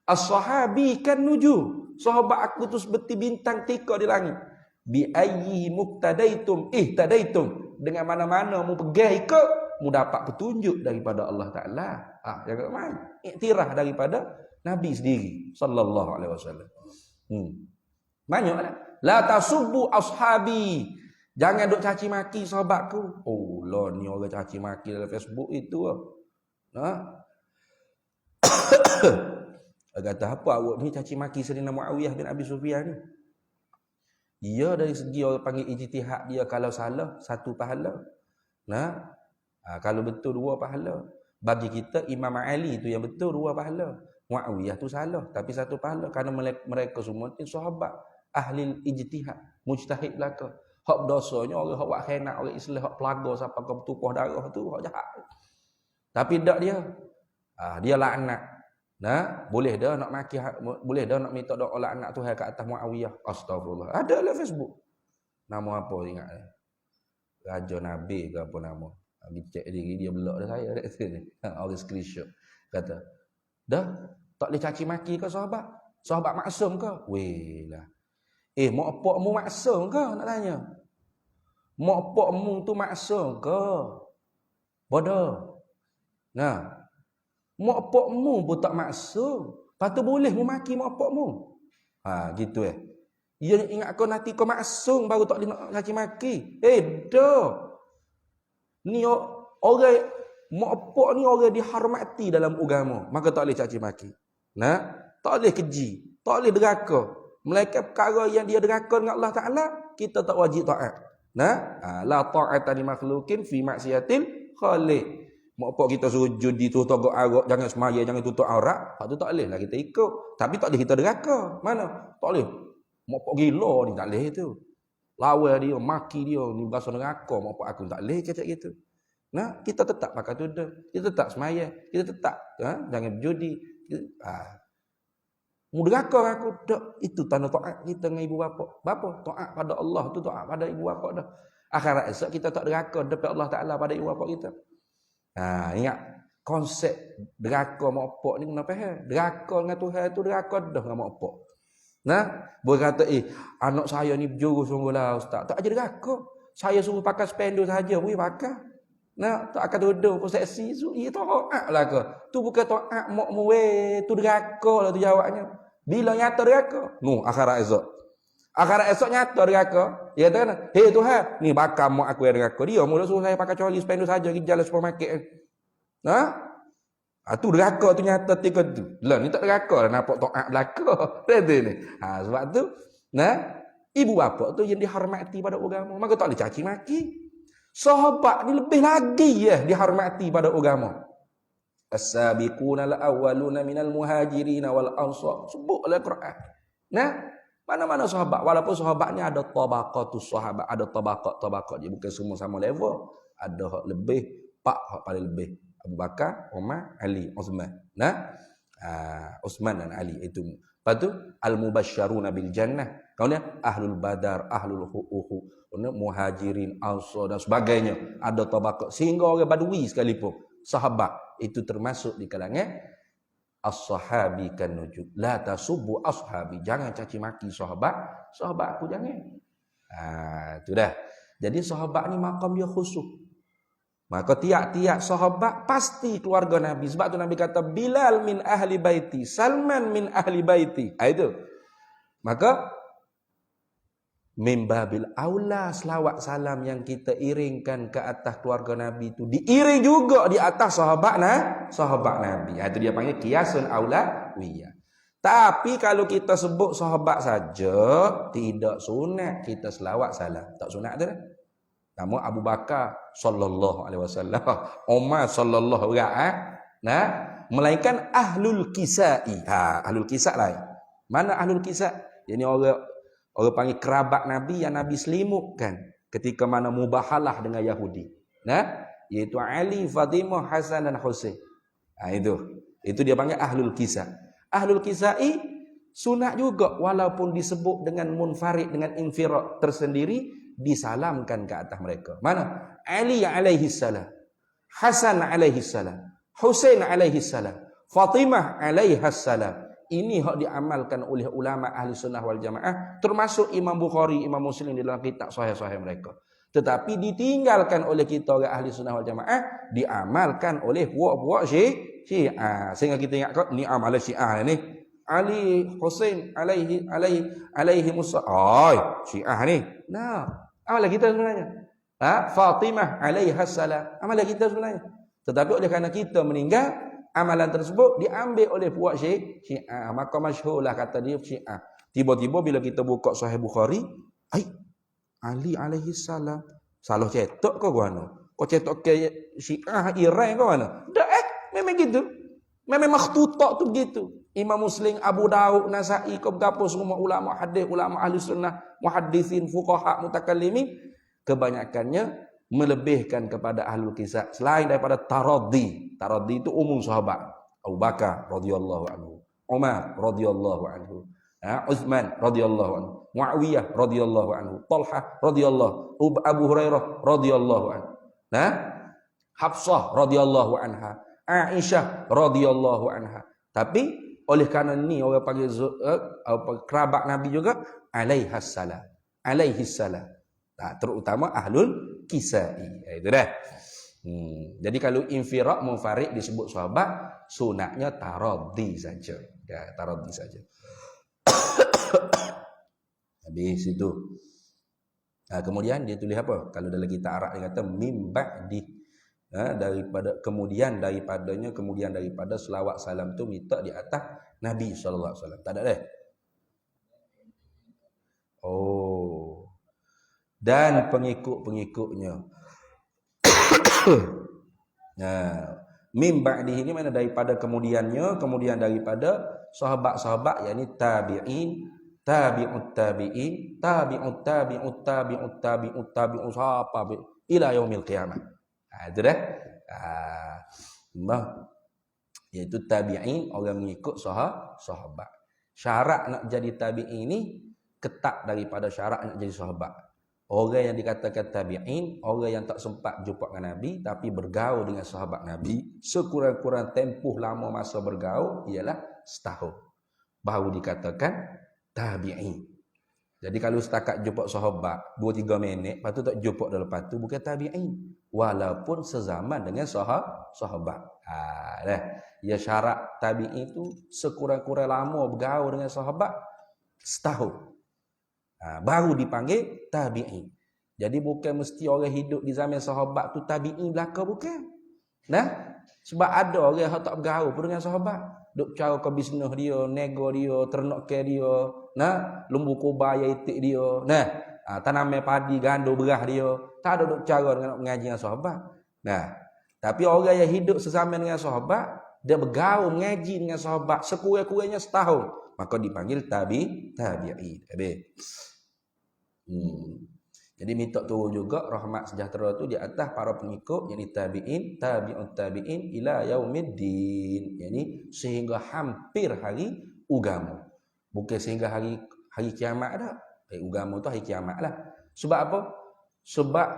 As-sahabi kan nujum. Sahabat aku tu seperti bintang tika di langit. Bi ayyihi muqtadaitum ihtadaitum. Dengan mana-mana mu pergi ikut, mu dapat petunjuk daripada Allah Taala. Jangan main. Iktiraf daripada Nabi sendiri sallallahu alaihi wasallam. Banyaklah. La tasubbu ashabi. Jangan duk caci maki sahabatku. Oh, lah ni orang caci maki dalam Facebook itu. Kata apa awak ni caci maki Sayyidina Muawiyah bin Abi Sufyan ni? Dia dari segi orang panggil ijtihad dia kalau salah satu pahala. Kalau betul dua pahala. Bagi kita Imam Ali tu yang betul dua pahala. Muawiyah tu salah tapi satu pahala kerana mereka semua ni sahabat ahli ijtihad, mujtahid belaka. Hak dosanya orang hak buat khianat orang Islam, hak pelaga sampai ke tumpah darah tu hak jahat. Tapi dak dia. Dia laknat. Boleh dah nak maki, boleh dah nak minta doa laknat Tuhan ke atas Muawiyah. Astagfirullah. Ada dalam Facebook. Nama apa ingat? Raja Nabi ke apa nama? Pergi cek diri dia belak dah saya dekat sini. Orang screenshot kata, "Dah tak boleh caci maki ke sahabat? Sahabat maksum ke?" Weh lah. Mak pokmu maksum ke nak tanya? Mak pokmu tu maksum ke? Bodoh. Mak pokmu pun tak maksum. Lepas tu boleh memaki mak pokmu. Gitu Dia ingat kau nanti kau maksum baru tak boleh nak caci maki. Dah. Ni orang mak pok ni orang dihormati dalam agama. Maka tak boleh caci maki. Tak boleh keji, tak boleh deraka. Melainkan perkara yang dia deraka dengan Allah Taala, kita tak wajib taat. La ta'ata li makhluqin fi maksiatil khaliq. Mak pak kita suruh judi tutup aurat, jangan semaya, jangan tutup aurat, hak tu tak boleh lah kita ikut. Tapi tak boleh kita deraka. Mana? Tak boleh. Mak pak gila ni tak boleh tu. Lawan dia, maki dia, ni berasa neraka, mak pak aku tak boleh kata gitu. Kita tetap pakai tudung, kita tetap semaya, kita tetap jangan berjudi. Deraka aku dak, itu tanda taat kita dengan ibu bapa. Bapa taat pada Allah tu taat pada ibu bapa dah. Akhirat esok kita tak deraka depan Allah Taala pada ibu bapa kita. Ingat konsep deraka mak pak ni kena faham. Deraka dengan Tuhan tu deraka dah dengan mak pak. Boleh kata anak saya ni berjuru sungguhlah ustaz. Tak aja deraka. Saya suruh pakai spendo saja, boleh pakai. Tak akan tudung pun seksi. Ia taat lah ke? Tu bukan taat mak mu tu deraka lah tu jawabnya. Bila nyata deraka? Akhirat esok. Akhirat esok nyata deraka. Dia kata kan, "Hei Tuhan, ni bakar mak aku yang deraka. Dia mula suruh saya pakai coli spendo saja pergi jalan supermarket." Tu deraka tu nyata tiga tu. Lah ni tak deraka lah nampak taat belaka. Betul ni. Sebab tu, ibu bapa tu yang dihormati pada agama. Maka tak boleh caci maki. Sahabat ni lebih lagi dihormati pada agama. As-sabiquna al-awwaluna minal muhajirin wal ansar. Sebut oleh Quran. Mana-mana sahabat, walaupun sahabatnya ada tabaqatus sahabat, ada tabaqat dia bukan semua sama level. Ada hak lebih, hak paling lebih. Abu Bakar, Umar, Ali, Uthman. Uthman dan Ali itu. Lepas tu al-mubasysyaruna bil jannah. Kemudian ahlul badar, ahlul muhajirin, ansar dan sebagainya. Ada tabaqat sehingga orang badui sekalipun sahabat itu termasuk di kalangan as-sahabi kan nujum. La tasubbu ashabi. Jangan caci maki sahabat aku jangan. Itu dah. Jadi sahabat ni makam dia khusus. Maka tiap-tiap sahabat pasti keluarga Nabi. Sebab tu Nabi kata Bilal min ahli baiti, Salman min ahli baiti. Itu. Maka mimbabil aula selawat salam yang kita iringkan ke atas keluarga Nabi itu diiring juga di atas sahabat Nabi. Itu dia panggil qiyasun aulawiyah. Tapi kalau kita sebut sahabat saja tidak sunat kita selawat salam. Tak sunat tu dah. Nama Abu Bakar sallallahu alaihi wasallam, Umar sallallahu melainkan ahlul kisai. Ahlul kisah lain. Mana ahlul kisah? Ini orang panggil kerabat Nabi yang Nabi selimutkan ketika mana mubahalah dengan Yahudi. Iaitu Ali, Fatimah, Hasan dan Husain. Itu dia panggil ahlul kisah. Ahlul kisai sunat juga walaupun disebut dengan munfarid, dengan infirad tersendiri, disalamkan ke atas mereka. Mana? Ali alaihi salam, Hasan alaihi salam, Husain alaihi salam, Fatimah alaihi salam. Ini hak diamalkan oleh ulama ahli sunnah wal jamaah, termasuk Imam Bukhari, Imam Muslim di dalam kitab sahih-sahih mereka. Tetapi ditinggalkan oleh kita orang ahli sunnah wal jamaah, diamalkan oleh puak-puak Syiah. Sehingga kita ingat ni'am ala Syiah ni. Ali Husain alaihi musa. Syiah ni. Amalan kita sebenarnya. Fatimah alaiha salam. Amalan kita sebenarnya. Tetapi oleh kerana kita meninggal, amalan tersebut diambil oleh puak Syiah. Maka masyhurlah kata dia Syiah. Tiba-tiba bila kita buka Sahih Bukhari, Ali alaihi salam. Salah cetak ke mana? Kau cetak ke Syiah Iran ke mana? Memang gitu. Memang makhtutak tu begitu. Imam Muslim, Abu Daud, Nasai, kau berapa semua ulama hadis, ulama ahli sunnah, muhaddisin, fuqaha, mutakallimin, kebanyakannya melebihkan kepada ahlul kisah selain daripada taraddi. Taraddi itu umum sahabat. Abu Bakar radhiyallahu anhu, Umar radhiyallahu anhu, Utsman radhiyallahu anhu, Muawiyah radhiyallahu anhu, Talhah radhiyallahu, Abu Hurairah radhiyallahu anhu, Hafsah radhiyallahu anha, Aisyah radhiyallahu anha. Tapi oleh kerana ni orang panggil kerabat Nabi juga alaihis salam. Terutama ahlul kisai. Itu dah. Jadi kalau infirad munfarid disebut sahabat, sunatnya taraddi saja. Taraddi saja. Habis itu. Kemudian dia tulis apa? Kalau dalam kitab Arab dia kata mim ba'di. Daripadanya kemudian daripada selawat salam tu minta di atas Nabi sallallahu alaihi wasallam. Tak ada dah. Dan pengikut-pengikutnya. Mim ba'di ini mana daripada kemudiannya, kemudian daripada sahabat-sahabat yakni tabi'in, tabi'ut tabi'in, tabi'ut tabi'ut tabi'ut tabi'ut tabi'ut sahaba ila yaumil qiyamah. Itu dah. Iaitu tabi'in, orang mengikut sahabat. Syarat nak jadi tabi'in ni ketat daripada syarat nak jadi sahabat. Orang yang dikatakan tabi'in, orang yang tak sempat jumpa dengan Nabi tapi bergaul dengan sahabat Nabi, sekurang-kurang tempoh lama masa bergaul ialah setahun. Baru dikatakan tabi'in. Jadi kalau setakat jumpa sahabat 2-3 minit, lepas tu tak jumpa dah lepas tu, bukan tabi'in. Walaupun sezaman dengan sahabat. Ya syarat tabi'in itu sekurang-kurang lama bergaul dengan sahabat setahun. Baru dipanggil tabi'in. Jadi bukan mesti orang hidup di zaman sahabat tu tabi'in belaka, bukan. Sebab ada orang yang tak bergaul pun dengan sahabat. Duk cara ke bisnes dia, nego dia, ternak ke dia, lumbu kubaya itik dia, tanam padi, gandum berah dia. Tak ada duk cara dengan mengaji dengan sahabat. Tapi orang yang hidup sezaman dengan sahabat, dia bergaul mengaji dengan sahabat sekurang-kurangnya setahun, maka dipanggil tabi'in. Jadi minta turun juga rahmat sejahtera tu di atas para pengikut, yakni tabi'in, tabi'ut tabi'in ila yaumiddin, yakni sehingga hampir hari agama. Bukan sehingga hari kiamat dah. Agama tu hari kiamat lah. Sebab apa? Sebab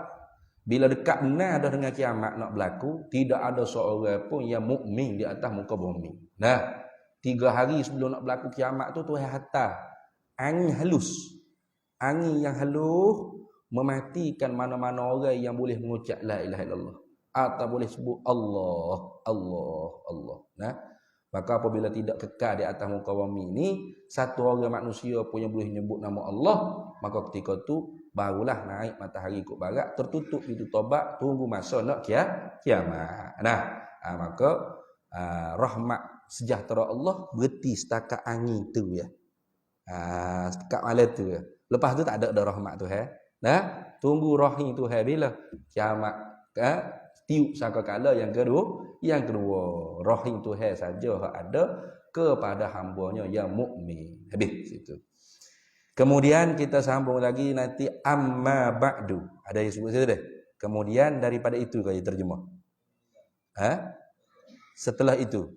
bila dekat benar dah dengan kiamat nak berlaku, tidak ada seorang pun yang mukmin di atas muka bumi. 3 hari sebelum nak berlaku kiamat tu Tuhan hantar angin halus. Angin yang halus mematikan mana-mana orang yang boleh mengucap la ilaha illallah atau boleh sebut Allah, Allah, Allah. Nah, maka apabila tidak kekal di atas muka bumi ini, satu orang manusia pun yang boleh menyebut nama Allah, maka ketika tu barulah naik matahari ikut barat, tertutup pintu tobat, tunggu masa nak kiamat. Nah, maka rahmat sejahtera Allah berhenti setakat angin tu ya. Setakat malam tu ya. Lepas tu tak ada rahmat tu Nah, tunggu rahim tu bila kiamat tiup sangkakala yang kedua rahim tu saja hak ada kepada hamba-Nya yang mukmin. Habis situ. Kemudian kita sambung lagi nanti amma ba'du. Ada yang sebut situ deh. Kemudian daripada itu kalau terjemah. Setelah itu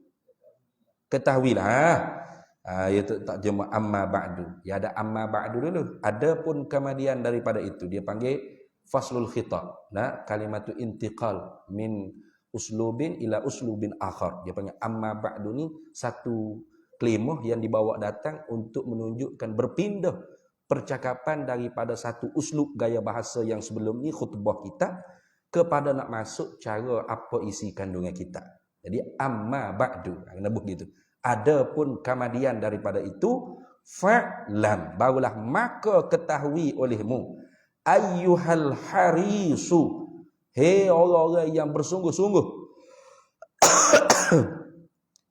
ketahuilah. Ya tak terjemah amma ba'du. Ya ada amma ba'du dulu. Adapun kemudian daripada itu dia panggil faslul khitab. Nah, kalimatu intiqal min uslubin ila uslubin akhar. Dia panggil amma ba'du ni satu kelimah yang dibawa datang untuk menunjukkan berpindah percakapan daripada satu uslub gaya bahasa yang sebelum ni khutbah kita kepada nak masuk cara apa isi kandungan kita. Jadi amma ba'du. Kena buh gitu. Adapun kemudian daripada itu fa'lam, barulah maka ketahui olehmu ayyuhal harisu, hei orang-orang yang bersungguh-sungguh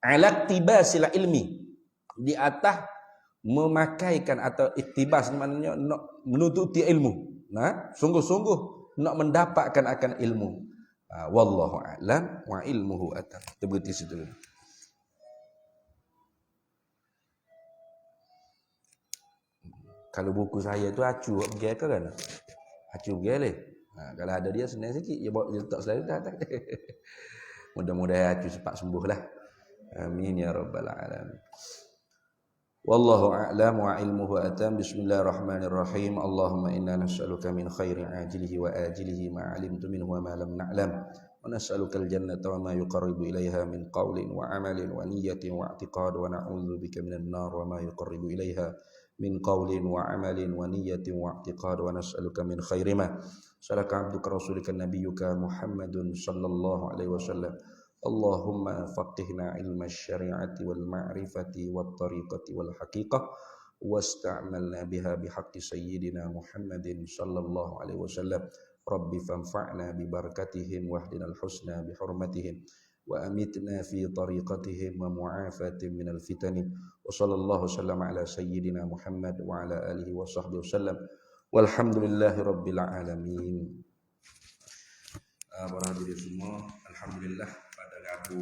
ala tibasil ilmi, di atas memakaikan atau iktibas maknanya nak menututi ilmu. Nah, sungguh-sungguh nak mendapatkan akan ilmu. Wallahu a'lam wa ilmuhu atam. Kita berhenti situ dulu. Kalau buku saya tu acu pergi ke kan? Acu pergi leh. Kalau ada dia senang sikit, dia bawa dia letak selalu dah. Mudah-mudahan acu cepat sembuhlah. Amin ya rabbal alamin. Wallahu a'lam wa ilmuhu atam. Bismillahirrahmanirrahim. Allahumma inna nas'aluka min khairi ajilihi wa ajilihi ma 'alimtu minhu wa ma lam na'lam. Wa nas'aluka al-jannata wa ma yuqarribu ilaiha min qawlin wa 'amalin wa niyyatin wa i'tiqad wa na'udzubika minan nar wa ma yuqarribu ilaiha min qawlin wa 'amalin wa niyyatin wa i'tiqad wa nas'aluka min khairi ma salaka 'abduka rasulika nabiyyuka Muhammadun sallallahu alaihi wasallam. Allahumma faqihna ilma syari'ati wal ma'rifati wat tariqati wal haqiqah wasta'malna biha bihaqqi sayyidina Muhammadin sallallahu alaihi wasallam. Rabbi fanfa'na bi barakatihim wahdina al-husna bi hurmatihim wa amitna fi tariqatihim wa mu'afatin minal fitani wa sallallahu sallam ala sayyidina Muhammad wa ala alihi wa sahbihi wasallam walhamdulillahi rabbil alamin. Para hadirin semua, alhamdulillah pada Rabu